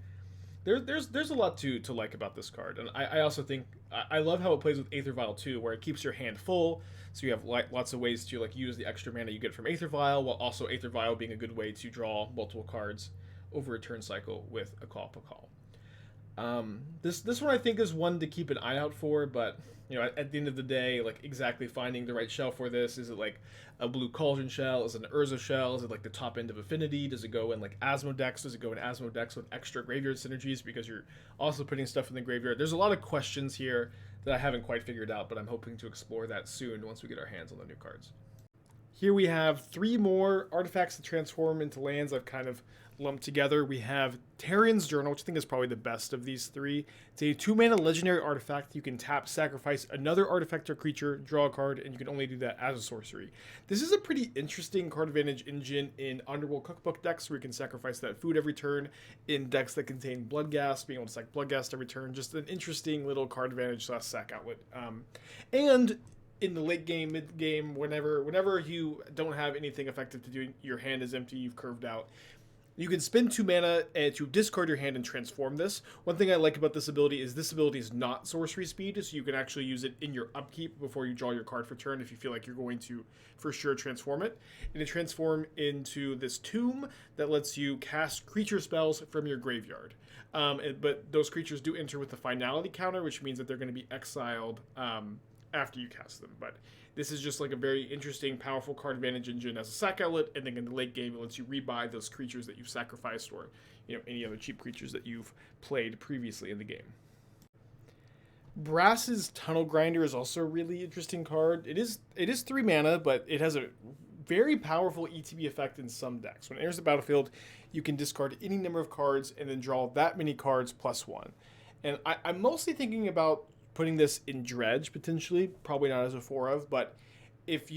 There's a lot to like about this card, and I also think I love how it plays with Aether Vial too, where it keeps your hand full, so you have lots of ways to use the extra mana you get from Aether Vial, while also Aether Vial being a good way to draw multiple cards over a turn cycle with Akal Pakal. This one I think is one to keep an eye out for, but at the end of the day, like exactly finding the right shell for this. Is it like a blue Cauldron shell? Is it an Urza shell? Is it like the top end of Affinity? Does it go in like Asmodex? Does it go in Asmodex with extra graveyard synergies because you're also putting stuff in the graveyard? There's a lot of questions here that I haven't quite figured out, but I'm hoping to explore that soon once we get our hands on the new cards. Here we have 3 more artifacts that transform into lands I've kind of lumped together. We have Tarian's Journal, which I think is probably the best of these 3. It's a 2-mana legendary artifact. You can tap, sacrifice another artifact or creature, draw a card, and you can only do that as a sorcery. This is a pretty interesting card advantage engine in Underworld Cookbook decks, where you can sacrifice that food every turn. In decks that contain Bloodghast, being able to sack Bloodghast every turn. Just an interesting little card advantage / sack outlet. And in the late game, mid game, whenever you don't have anything effective to do, your hand is empty, you've curved out, you can spend 2 mana to discard your hand and transform this. One thing I like about this ability is not sorcery speed, so you can actually use it in your upkeep before you draw your card for turn if you feel like you're going to for sure transform it. And it transforms into this tomb that lets you cast creature spells from your graveyard. But those creatures do enter with the finality counter, which means that they're going to be exiled after you cast them. But this is just like a very interesting, powerful card advantage engine as a sack outlet, and then in the late game it lets you rebuy those creatures that you've sacrificed, or any other cheap creatures that you've played previously in the game. Brass's Tunnel Grinder is also a really interesting card. It is 3 mana, but it has a very powerful ETB effect in some decks. When it enters the battlefield, you can discard any number of cards and then draw that many cards +1. And I'm mostly thinking about putting this in Dredge potentially, probably not as a 4 of, but if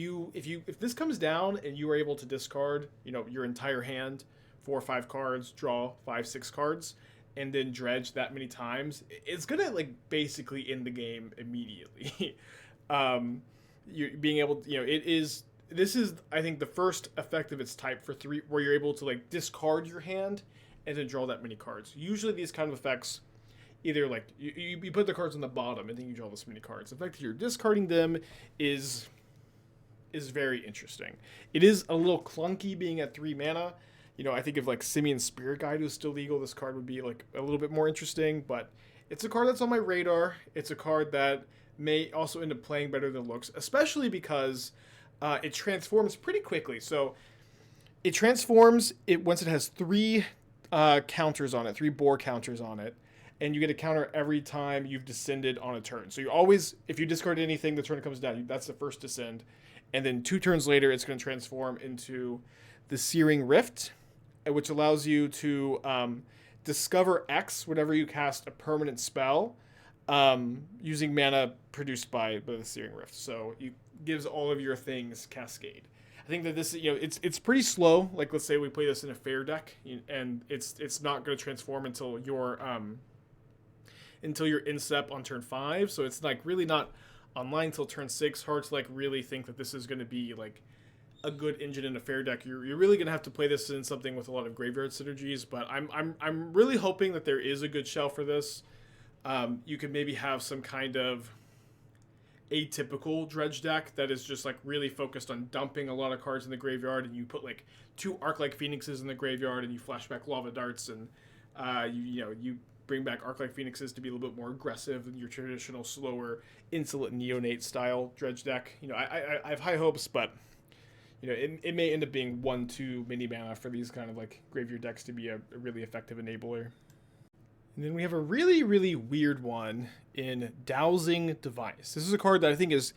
this comes down and you are able to discard, your entire hand, 4 or 5 cards, draw 5-6 cards, and then dredge that many times, it's gonna basically end the game immediately. You're being able to, this is I think the first effect of its type for 3 where you're able to discard your hand and then draw that many cards. Usually these kind of effects, either you put the cards on the bottom and then you draw this many cards. The fact that you're discarding them is very interesting. It is a little clunky being at 3 mana. I think if Simian Spirit Guide was still legal, this card would be a little bit more interesting, but it's a card that's on my radar. It's a card that may also end up playing better than it looks, especially because it transforms pretty quickly. So it transforms once it has 3 counters on it, 3 boar counters on it. And you get a counter every time you've descended on a turn. So you always, if you discard anything, the turn comes down, that's the first descend. And then 2 turns later, it's going to transform into the Searing Rift, which allows you to discover X whenever you cast a permanent spell using mana produced by the Searing Rift. So it gives all of your things Cascade. I think that this, it's pretty slow. Let's say we play this in a fair deck, and it's not going to transform until your instep on turn 5, so it's really not online till turn 6. Hard to really think that this is going to be a good engine in a fair deck. You're really going to have to play this in something with a lot of graveyard synergies, but I'm really hoping that there is a good shell for this. You could maybe have some kind of atypical dredge deck that is just really focused on dumping a lot of cards in the graveyard, and you put 2 Arc-like Phoenixes in the graveyard, and you flash back Lava Darts, and you bring back Arc-like Phoenixes to be a little bit more aggressive than your traditional, slower, insolent neonate style dredge deck. I have high hopes, but it may end up being 1-2 mini mana for these kind of like graveyard decks to be a really effective enabler. And then we have a really, really weird one in Dowsing Device. This is a card that I think is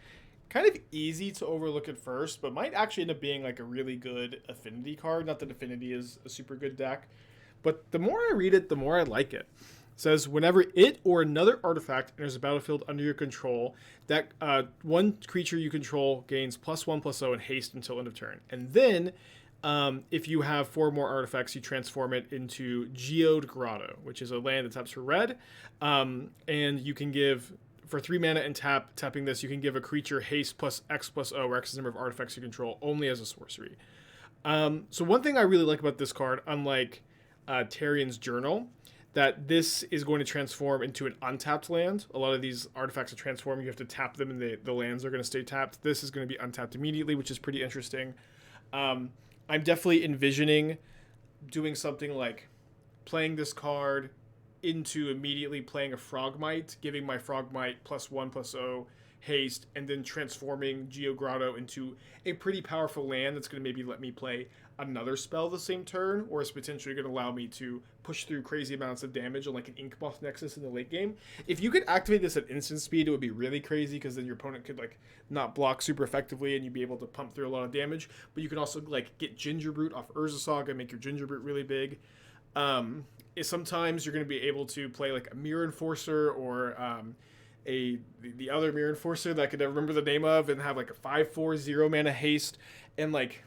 kind of easy to overlook at first, but might actually end up being like a really good affinity card. Not that affinity is a super good deck, but the more I read it, the more I like it. It says, whenever it or another artifact enters a battlefield under your control, that one creature you control gains +1/+0 and haste until end of turn. And then, if you have 4 more artifacts, you transform it into Geode Grotto, which is a land that taps for red. And you can give, for 3 mana and tapping this, you can give a creature haste +X+0, where X is the number of artifacts you control, only as a sorcery. So one thing I really like about this card, unlike Tarian's Journal, that this is going to transform into an untapped land. A lot of these artifacts are transforming. You have to tap them, and the lands are going to stay tapped. This is going to be untapped immediately, which is pretty interesting. I'm definitely envisioning doing something like playing this card into immediately playing a Frogmite, giving my Frogmite +1/+0 haste, and then transforming Geo Grotto into a pretty powerful land that's going to maybe let me play another spell the same turn, or is potentially going to allow me to push through crazy amounts of damage on like an Inkmoth Nexus in the late game. If you could activate this at instant speed, it would be really crazy, because then your opponent could like not block super effectively and you'd be able to pump through a lot of damage. But you can also like get Gingerbrute off Urza Saga, make your Gingerbrute really big. Sometimes you're going to be able to play like a Mirror Enforcer, or the other Mirror Enforcer that I could never remember the name of, and have like a 5/4 0 mana haste, and like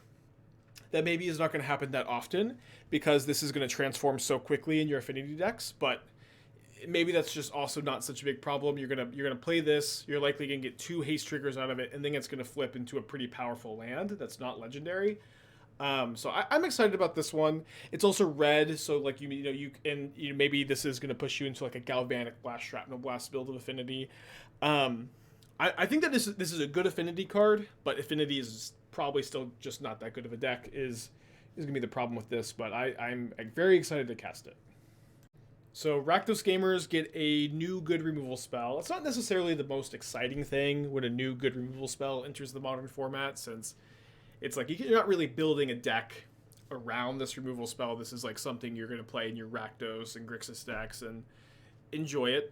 that maybe is not going to happen that often because this is going to transform so quickly in your affinity decks. But maybe that's just also not such a big problem. You're gonna play this. You're likely going to get 2 haste triggers out of it, and then it's going to flip into a pretty powerful land that's not legendary. So I'm excited about this one. It's also red, so like maybe this is going to push you into like a Galvanic Blast, Shrapnel Blast build of affinity. I think that this is a good affinity card, but affinity is probably still just not that good of a deck. Is going to be the problem with this, but I'm very excited to cast it. So Rakdos gamers get a new good removal spell. It's not necessarily the most exciting thing when a new good removal spell enters the modern format, since it's like you're not really building a deck around this removal spell. This is like something you're going to play in your Rakdos and Grixis decks and enjoy it.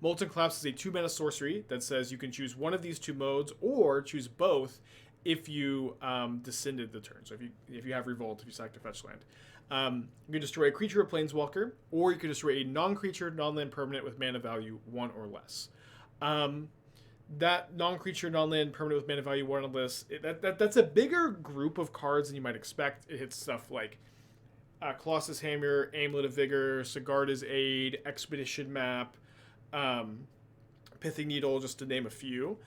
Molten Collapse is a 2-mana sorcery that says you can choose one of these 2 modes, or choose both if you descended the turn. So if you have Revolt, if you select a fetch land. You can destroy a creature or planeswalker, or you can destroy a non-creature, non-land permanent with mana value 1 or less. That non-creature, non-land permanent with mana value 1 or less, that's a bigger group of cards than you might expect. It hits stuff like Colossus Hammer, Amulet of Vigor, Sigarda's Aid, Expedition Map, Pithing Needle, just to name a few.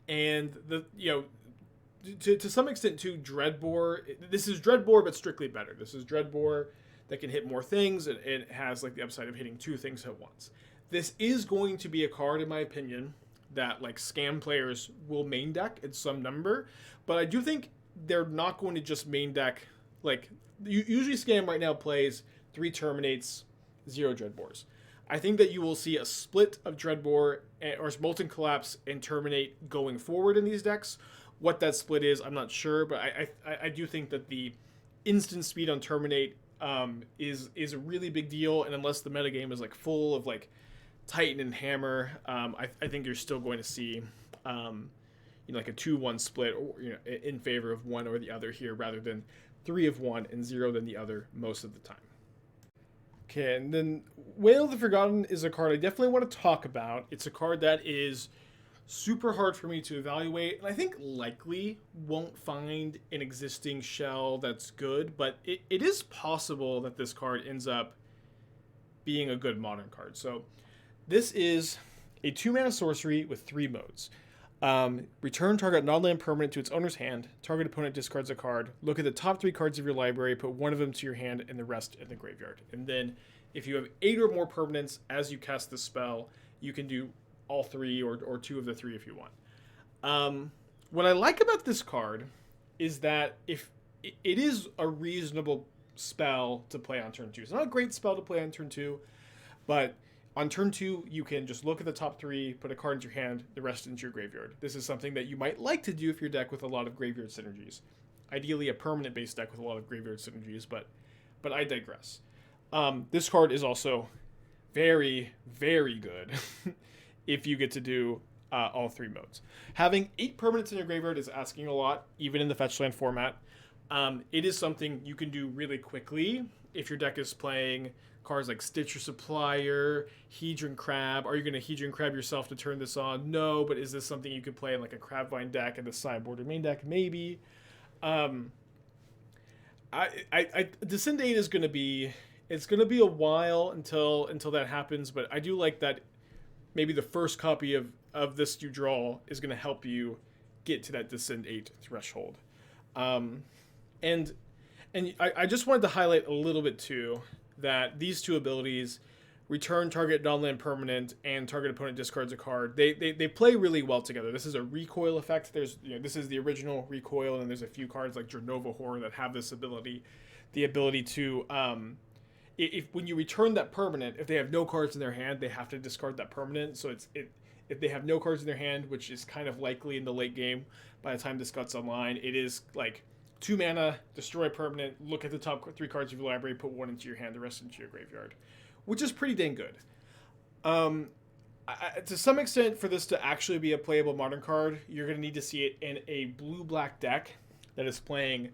And to some extent too, Dreadbore. This is Dreadbore, but strictly better. This is Dreadbore that can hit more things, and it has like the upside of hitting 2 things at once. This is going to be a card, in my opinion, that like scam players will main deck in some number, but I do think they're not going to just main deck. Like usually scam right now plays 3 Terminates, 0 Dreadbores. I think that you will see a split of Dreadbore or Molten Collapse and Terminate going forward in these decks. What that split is, I'm not sure, but I do think that the instant speed on Terminate is a really big deal, and unless the metagame is like full of like Titan and Hammer, I think you're still going to see like a 2-1 split, or in favor of one or the other here, rather than 3 of one and 0 than the other most of the time. Okay, and then Wail of the Forgotten is a card I definitely want to talk about. It's a card that is super hard for me to evaluate, and I think likely won't find an existing shell that's good, but it is possible that this card ends up being a good modern card. So this is a 2-mana sorcery with 3 modes. Return target non-land permanent to its owner's hand. Target opponent discards a card. Look at the top 3 cards of your library, put 1 of them to your hand and the rest in the graveyard. And then if you have 8 or more permanents as you cast this spell, you can do all 3 or 2 of the 3 if you want. What I like about this card is that if it is a reasonable spell to play on turn 2. It's not a great spell to play on turn 2, but on turn 2, you can just look at the top 3, put a card into your hand, the rest into your graveyard. This is something that you might like to do if your deck with a lot of graveyard synergies. ideally a permanent-based deck with a lot of graveyard synergies, but I digress. This card is also very, very good if you get to do all 3 modes. Having 8 permanents in your graveyard is asking a lot, even in the fetch land format. It is something you can do really quickly if your deck is playing cards like Stitcher Supplier, Hedron Crab. Are you going to Hedron Crab yourself to turn this on? No, but is this something you could play in like a Crabvine deck in the sideboard or main deck? Maybe. Descend 8 is going to be... It's going to be a while until that happens, but I do like that maybe the first copy of this you draw is going to help you get to that Descend 8 threshold. And I just wanted to highlight a little bit too that these 2 abilities, return target non-land permanent and target opponent discards a card, they play really well together. This is a recoil effect. There's this is the original recoil, and then there's a few cards like Jernova Horror that have this ability, the ability to if when you return that permanent, if they have no cards in their hand, they have to discard that permanent. So if they have no cards in their hand, which is kind of likely in the late game by the time this gets online, it is like 2 mana, destroy permanent, look at the top 3 cards of your library, put 1 into your hand, the rest into your graveyard, which is pretty dang good. To some extent, for this to actually be a playable modern card, you're going to need to see it in a blue-black deck that is playing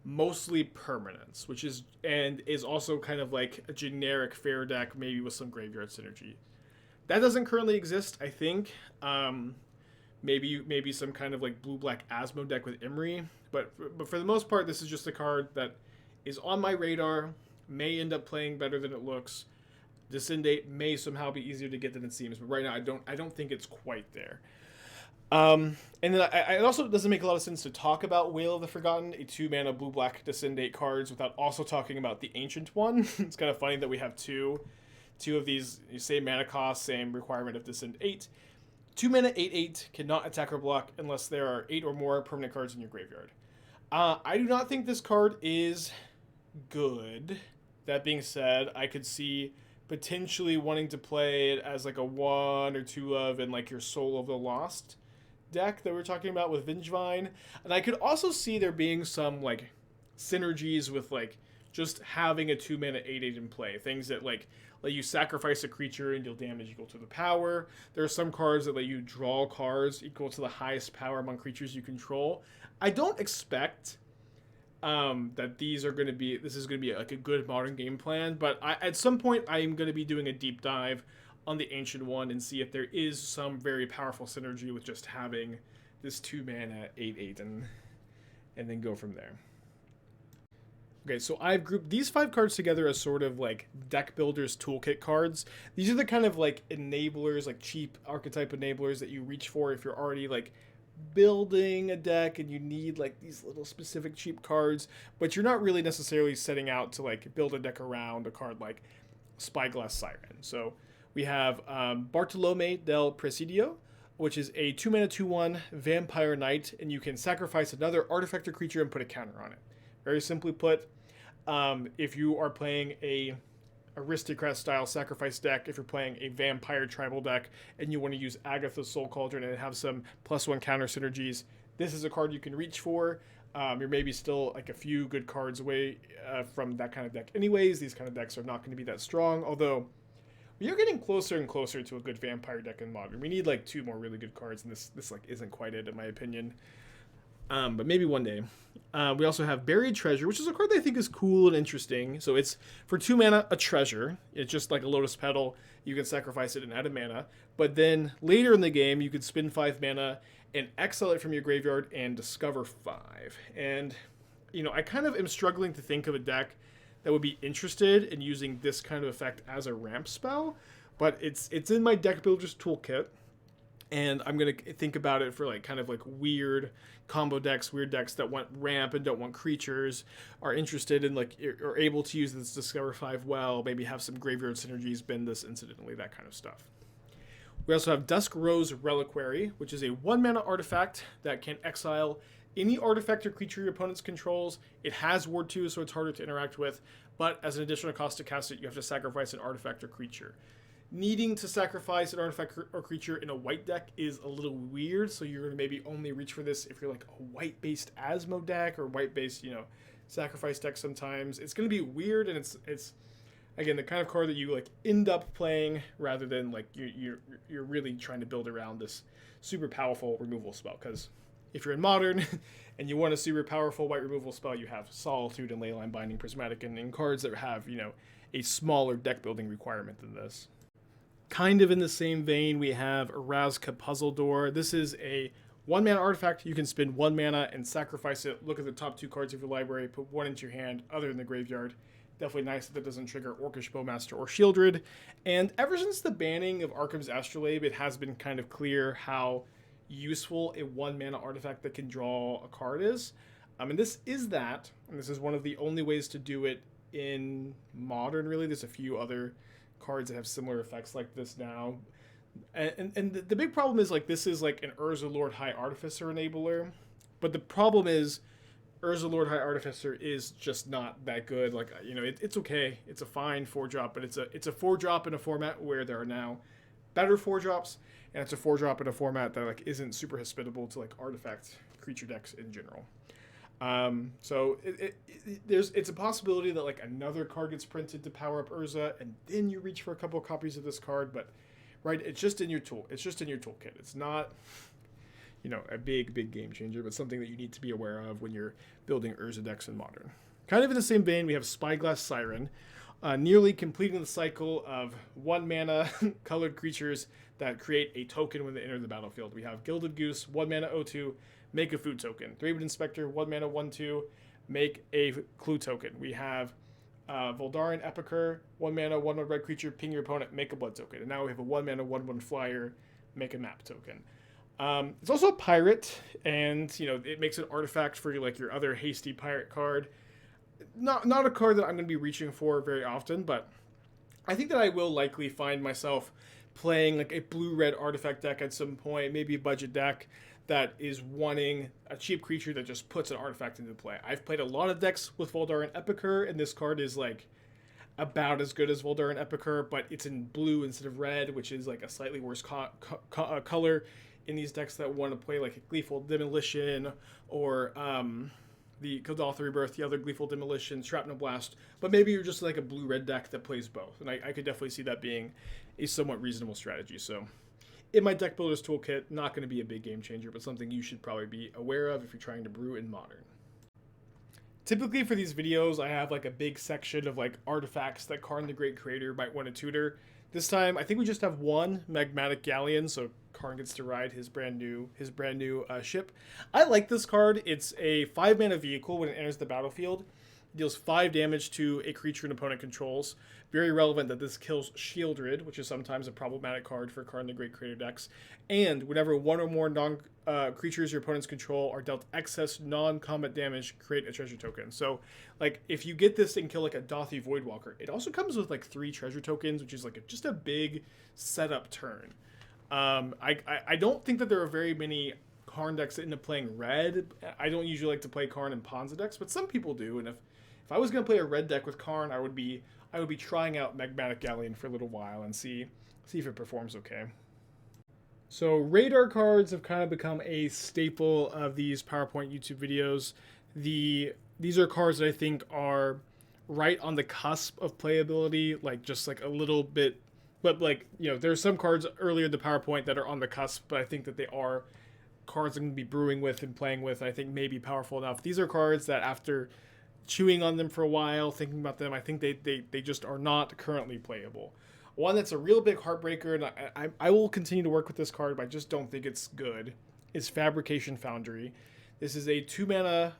mostly permanents, which is also kind of like a generic fair deck, maybe with some graveyard synergy. That doesn't currently exist, I think. Maybe some kind of like blue-black Asmo deck with Imri, but for the most part, this is just a card that is on my radar, may end up playing better than it looks. Descend 8 may somehow be easier to get than it seems, but right now I don't think it's quite there. And then it also doesn't make a lot of sense to talk about Wail of the Forgotten, a 2-mana blue-black Descend 8 cards, without also talking about the Ancient one. It's kind of funny that we have two of these, same mana cost, same requirement of Descend 8. 2-mana 8/8 cannot attack or block unless there are 8 or more permanent cards in your graveyard. I do not think this card is good. That being said, I could see potentially wanting to play it as like a 1 or 2 of in like your Soul of the Lost deck that we're talking about with Vengevine. And I could also see there being some like synergies with like just having a 2-mana 8/8 in play. Things that like let you sacrifice a creature and deal damage equal to the power. There are some cards that let you draw cards equal to the highest power among creatures you control. I don't expect that this is going to be like a good modern game plan, but at some point I am going to be doing a deep dive on the Ancient one and see if there is some very powerful synergy with just having this 2-mana 8/8 and then go from there. Okay, so I've grouped these 5 cards together as sort of like Deckbuilder's Toolkit cards. These are the kind of like enablers, like cheap archetype enablers that you reach for if you're already like building a deck and you need like these little specific cheap cards, but you're not really necessarily setting out to like build a deck around a card like Spyglass Siren. So we have Bartolome del Presidio, which is a 2-mana 2/1 Vampire Knight, and you can sacrifice another artifact or creature and put a counter on it. Very simply put, if you are playing a aristocrat style sacrifice deck, if you're playing a vampire tribal deck and you want to use Agatha's Soul Cauldron and have some +1 counter synergies, this is a card you can reach for. You're maybe still like a few good cards away from that kind of deck anyways. These kind of decks are not going to be that strong, although we are getting closer and closer to a good vampire deck in Modern. We need like 2 more really good cards, and this like isn't quite it in my opinion. But maybe one day. We also have Buried Treasure, which is a card that I think is cool and interesting. So it's for 2 mana, a treasure. It's just like a Lotus Petal. You can sacrifice it and add a mana. But then later in the game, you could spend 5 mana and exile it from your graveyard and discover 5. And, I kind of am struggling to think of a deck that would be interested in using this kind of effect as a ramp spell. But it's in my Deckbuilder's Toolkit. And I'm going to think about it for like kind of like weird combo decks, weird decks that want ramp and don't want creatures, are interested in like, are able to use this Discover 5 well, maybe have some graveyard synergies, bend this incidentally, that kind of stuff. We also have Dusk Rose Reliquary, which is a 1-mana artifact that can exile any artifact or creature your opponent's controls. It has Ward 2, so it's harder to interact with, but as an additional cost to cast it, you have to sacrifice an artifact or creature. needing to sacrifice an artifact or creature in a white deck is a little weird, so you're going to maybe only reach for this if you're like a white-based Asmo deck or white-based, sacrifice deck sometimes. It's going to be weird, and it's again, the kind of card that you like end up playing rather than like you're really trying to build around this super powerful removal spell. Because if you're in Modern and you want a super powerful white removal spell, you have Solitude and Leyline Binding, Prismatic, and cards that have, a smaller deck building requirement than this. Kind of in the same vein, we have Orazca Puzzle Door. This is a 1-mana artifact. You can spend 1 mana and sacrifice it. Look at the top 2 cards of your library, put 1 into your hand, other in the graveyard. Definitely nice that doesn't trigger Orcish Bowmaster or Shieldred. And ever since the banning of Arkham's Astrolabe, it has been kind of clear how useful a 1-mana artifact that can draw a card is. And this is that, and this is one of the only ways to do it in Modern, really. There's a few other cards that have similar effects like this now. And the big problem is, like, this is like an Urza Lord High Artificer enabler. But the problem is, Urza Lord High Artificer is just not that good. Like, it's okay. It's a fine 4-drop, but it's a 4-drop in a format where there are now better 4-drops, and it's a 4-drop in a format that like isn't super hospitable to like artifact creature decks in general. So it's a possibility that like another card gets printed to power up Urza, and then you reach for a couple of copies of this card. But it's just in your toolkit. It's not, a big game changer, but something that you need to be aware of when you're building Urza decks in Modern. Kind of in the same vein, we have Spyglass Siren, nearly completing the cycle of 1-mana colored creatures that create a token when they enter the battlefield. We have Gilded Goose, 1-mana O2, make a food token. Three-Wood Inspector, 1-mana 1/2, make a clue token. We have Voldaren Epicure, 1-mana 1/1 red creature, ping your opponent, make a blood token. And now we have a 1-mana 1/1 flyer, make a map token. It's also a pirate, and it makes an artifact for your other hasty pirate card. Not a card that I'm going to be reaching for very often, but I think that I will likely find myself playing like a blue-red artifact deck at some point, maybe a budget deck that is wanting a cheap creature that just puts an artifact into play. I've played a lot of decks with Voldaren Epicure, and this card is like about as good as Voldaren Epicure, but it's in blue instead of red, which is like a slightly worse color in these decks that want to play like a Gleeful Demolition or the Kodaltha Rebirth, the other Gleeful Demolition, Shrapnel Blast, but maybe you're just like a blue-red deck that plays both, and I could definitely see that being a somewhat reasonable strategy. So in my deck builder's toolkit, not going to be a big game changer, but something you should probably be aware of if you're trying to brew in Modern. Typically for these videos, I have like a big section of like artifacts that Karn the Great Creator might want to tutor. This time, I think we just have one Magmatic Galleon, so Karn gets to ride his brand new ship. I like this card. It's a 5-mana vehicle when it enters the battlefield. It deals 5 damage to a creature an opponent controls. Very relevant that this kills Shieldred, which is sometimes a problematic card for Karn the Great Creator decks. And whenever one or more creatures your opponents control are dealt excess non-combat damage, create a treasure token. So, like, if you get this and kill like a Dothy Voidwalker, it also comes with like 3 treasure tokens, which is like just a big setup turn. I don't think that there are very many Karn decks that end up playing red. I don't usually like to play Karn in Ponza decks, but some people do. And if I was going to play a red deck with Karn, I would be trying out Magmatic Galleon for a little while and see if it performs okay. So radar cards have kind of become a staple of these PowerPoint YouTube videos. These are cards that I think are right on the cusp of playability, like just like a little bit, but like, there's some cards earlier in the PowerPoint that are on the cusp, but I think that they are cards I'm going to be brewing with and playing with, and I think maybe powerful enough. These are cards that after chewing on them for a while, thinking about them, I think they just are not currently playable. One that's a real big heartbreaker, and I will continue to work with this card, but I just don't think it's good, is Fabrication Foundry. This is a 2-mana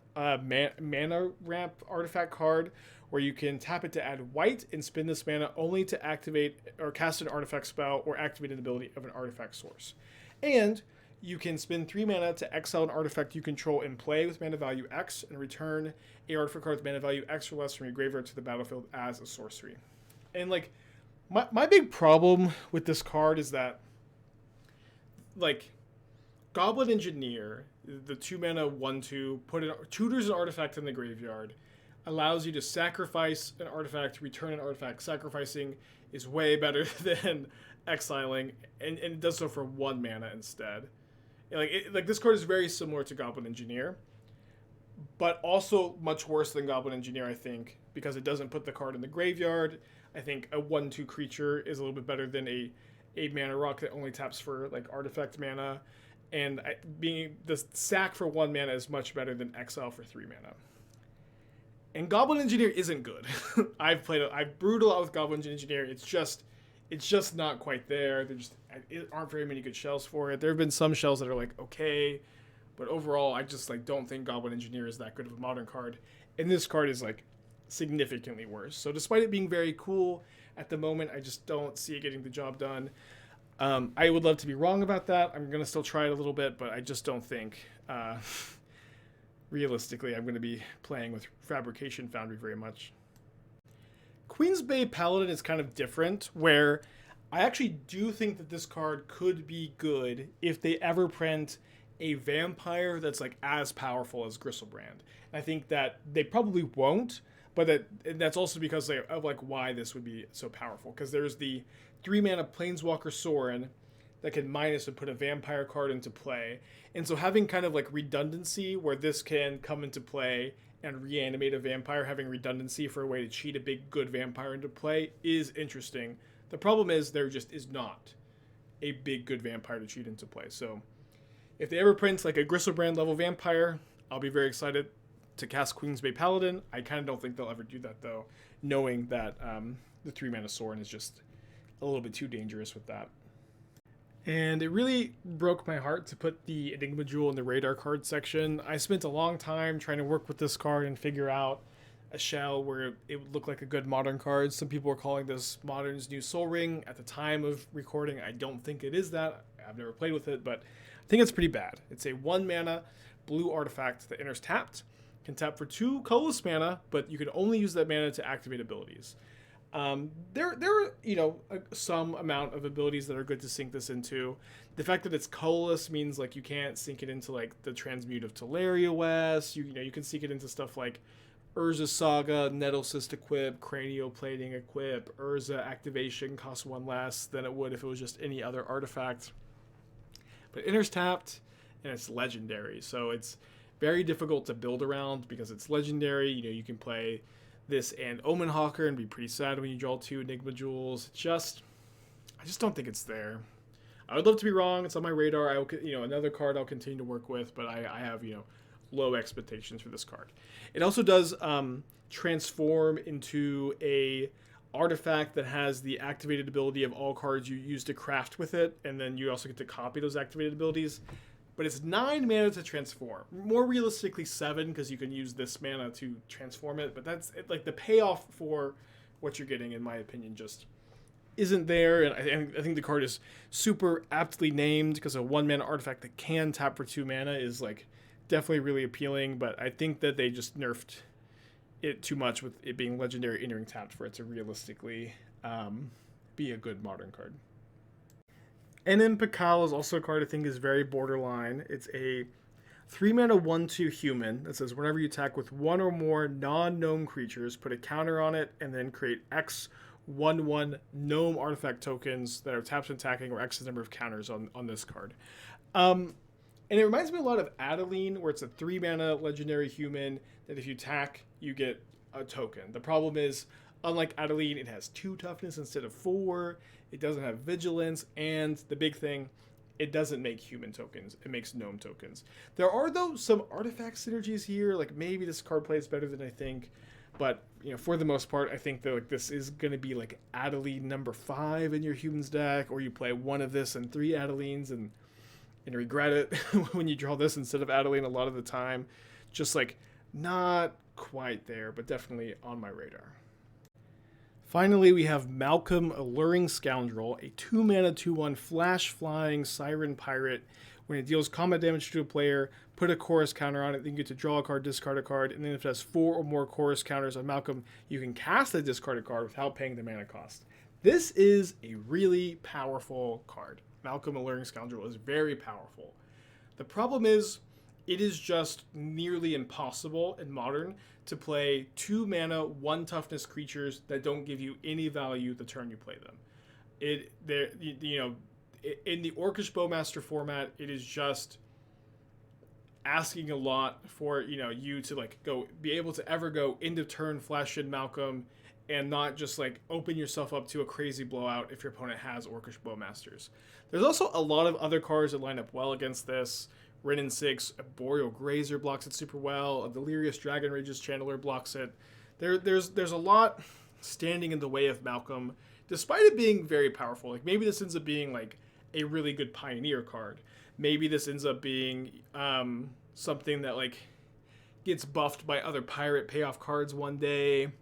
mana ramp artifact card where you can tap it to add white and spend this mana only to activate or cast an artifact spell or activate an ability of an artifact source. And you can spend 3 mana to exile an artifact you control in play with mana value X and return a artifact card with mana value X or less from your graveyard to the battlefield as a sorcery. And like, my big problem with this card is that, like, Goblin Engineer, the 2-mana 1/2, tutors an artifact in the graveyard. allows you to sacrifice an artifact, return an artifact. Sacrificing is way better than exiling, and it does so for 1 mana instead. Like this card is very similar to Goblin Engineer, but also much worse than Goblin Engineer, I think, because it doesn't put the card in the graveyard. I think a 1/2 creature is a little bit better than a mana rock that only taps for like artifact mana, and being the sack for 1 mana is much better than exile for 3 mana. And Goblin Engineer isn't good. I've brewed a lot with Goblin Engineer. It's just not quite there. There just aren't very many good shells for it. There have been some shells that are like okay, but overall I just like don't think Goblin Engineer is that good of a modern card. And this card is like significantly worse. So despite it being very cool at the moment, I just don't see it getting the job done. I would love to be wrong about that. I'm gonna still try it a little bit, but I just don't think realistically I'm going to be playing with Fabrication Foundry very much. Queensbay Paladin is kind of different, where I actually do think that this card could be good if they ever print a vampire that's like as powerful as Gristlebrand. I think that they probably won't, but that's also because of like why this would be so powerful. Because there's the 3 mana Planeswalker Sorin that can minus and put a vampire card into play. And so having kind of like redundancy where this can come into play and reanimate a vampire, having redundancy for a way to cheat a big good vampire into play is interesting. The problem is there just is not a big good vampire to cheat into play. So if they ever print like a Gristlebrand level vampire, I'll be very excited to cast Queensbay Paladin. I kind of don't think they'll ever do that though, knowing that the 3 mana Sorin is just a little bit too dangerous with that. And it really broke my heart to put the Enigma Jewel in the radar card section. I spent a long time trying to work with this card and figure out a shell where it would look like a good modern card. Some people were calling this Modern's new Soul Ring. At the time of recording, I don't think it is that. I've never played with it, but I think it's pretty bad. It's a 1 mana blue artifact that enters tapped, can tap for 2 colorless mana, but you can only use that mana to activate abilities. There are, some amount of abilities that are good to sink this into. The fact that it's colorless means like you can't sink it into like the Transmute of Teleria West. You can sink it into stuff like Urza Saga, Nettlecyst equip, Cranioplating equip. Urza activation costs 1 less than it would if it was just any other artifact. But it enters tapped and it's legendary, so it's very difficult to build around because it's legendary. You can play this and Omen Hawker and be pretty sad when you draw 2 Enigma Jewels. I just don't think it's there. I would love to be wrong. It's on my radar. Another card I'll continue to work with, but I have, low expectations for this card. It also does transform into a artifact that has the activated ability of all cards you use to craft with it, and then you also get to copy those activated abilities. But it's 9 mana to transform. More realistically 7, because you can use this mana to transform it. But that's like the payoff for what you're getting, in my opinion, just isn't there. And I think the card is super aptly named because a 1 mana artifact that can tap for 2 mana is like definitely really appealing. But I think that they just nerfed it too much with it being legendary entering tapped for it to realistically be a good modern card. And then Pakal is also a card I think is very borderline. It's a 3 mana 1/2 human that says whenever you attack with 1 or more non-gnome creatures, put a counter on it and then create X 1/1 gnome artifact tokens that are tapped and attacking, or X number of counters on this card. And it reminds me a lot of Adeline, where it's a 3 mana legendary human that if you attack, you get a token. The problem is, unlike Adeline, it has 2 toughness instead of 4. It doesn't have vigilance, and the big thing, it doesn't make human tokens. It makes gnome tokens. There are, though, some artifact synergies here. Like, maybe this card plays better than I think. But, for the most part, I think that this is going to be like Adeline number 5 in your humans deck, or you play 1 of this and 3 Adelines and regret it when you draw this instead of Adeline a lot of the time. Just, like, not quite there, but definitely on my radar. Finally, we have Malcolm, Alluring Scoundrel, a 2 mana 2/1 flash flying Siren Pirate. When it deals combat damage to a player, put a chorus counter on it, then you get to draw a card, discard a card, and then if it has 4 or more chorus counters on Malcolm, you can cast a discarded card without paying the mana cost. This is a really powerful card. Malcolm, Alluring Scoundrel is very powerful. The problem is, it is just nearly impossible in Modern to play 2 mana, 1 toughness creatures that don't give you any value the turn you play them. In the Orcish Bowmaster format, it is just asking a lot for you to like be able to ever go into turn, flash in Malcolm, and not just like open yourself up to a crazy blowout if your opponent has Orcish Bowmasters. There's also a lot of other cards that line up well against this. Wrenn and 6, a Boreal Grazer blocks it super well. A Delirious Dragon Rage's Channeler blocks it. There's a lot standing in the way of Malcolm, despite it being very powerful. Like maybe this ends up being like a really good Pioneer card. Maybe this ends up being something that like gets buffed by other Pirate payoff cards one day.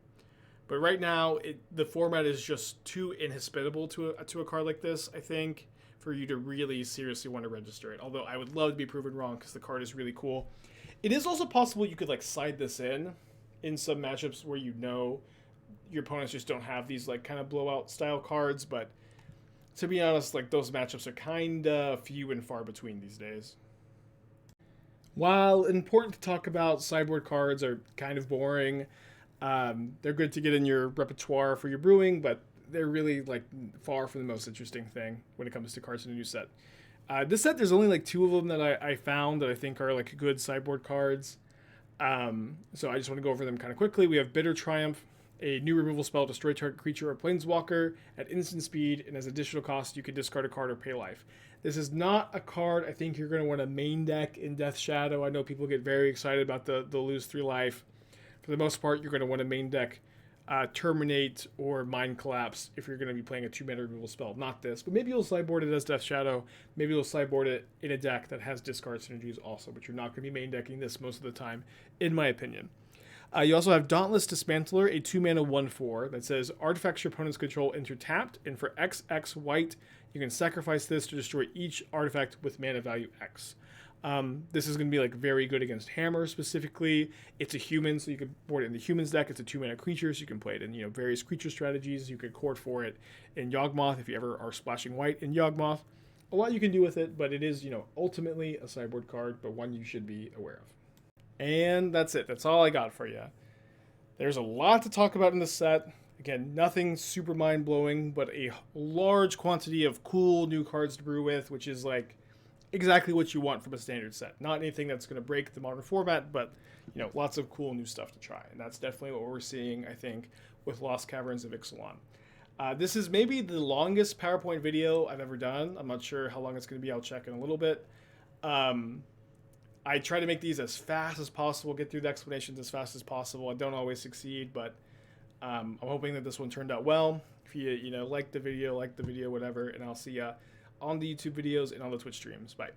But right now, the format is just too inhospitable to a card like this, I think, for you to really seriously want to register it. Although I would love to be proven wrong because the card is really cool. It is also possible you could like side this in some matchups where your opponents just don't have these like kind of blowout style cards. But to be honest, like those matchups are kind of few and far between these days. While important to talk about, sideboard cards are kind of boring. They're good to get in your repertoire for your brewing, but they're really like far from the most interesting thing when it comes to cards in a new set. This set, there's only like 2 of them that I found that I think are like good sideboard cards. So I just want to go over them kind of quickly. We have Bitter Triumph, a new removal spell, destroy target creature or planeswalker at instant speed, and as additional cost, you can discard a card or pay life. This is not a card I think you're going to want to main deck in Death Shadow. I know people get very excited about the lose 3 life. For the most part, you're going to want to main deck Terminate or Mind Collapse if you're going to be playing a 2-mana removal spell. Not this, but maybe you'll sideboard it as Death Shadow. Maybe you'll sideboard it in a deck that has discard synergies also, but you're not going to be main decking this most of the time, in my opinion. You also have Dauntless Dismantler, a 2-mana 1/4 that says artifacts your opponent's control enter tapped, and for XX white, you can sacrifice this to destroy each artifact with mana value X. This is going to be like very good against Hammer specifically. It's a human, so you can board it in the humans deck. It's a 2-mana creature, so you can play it in various creature strategies. You could court for it in Yawgmoth if you ever are splashing white in Yawgmoth. A lot you can do with it, but it is ultimately a sideboard card, but one you should be aware of. And that's it. That's all I got for you. There's a lot to talk about in this set. Again, nothing super mind-blowing, but a large quantity of cool new cards to brew with, which is like exactly what you want from a standard set. Not anything that's going to break the modern format, but lots of cool new stuff to try. And that's definitely what we're seeing, I think, with Lost Caverns of Ixalan. This is maybe the longest PowerPoint video I've ever done. I'm not sure how long it's going to be. I'll check in a little bit. I try to make these as fast as possible, get through the explanations as fast as possible. I don't always succeed, but I'm hoping that this one turned out well. If you like the video, whatever, and I'll see ya on the YouTube videos and on the Twitch streams. Bye.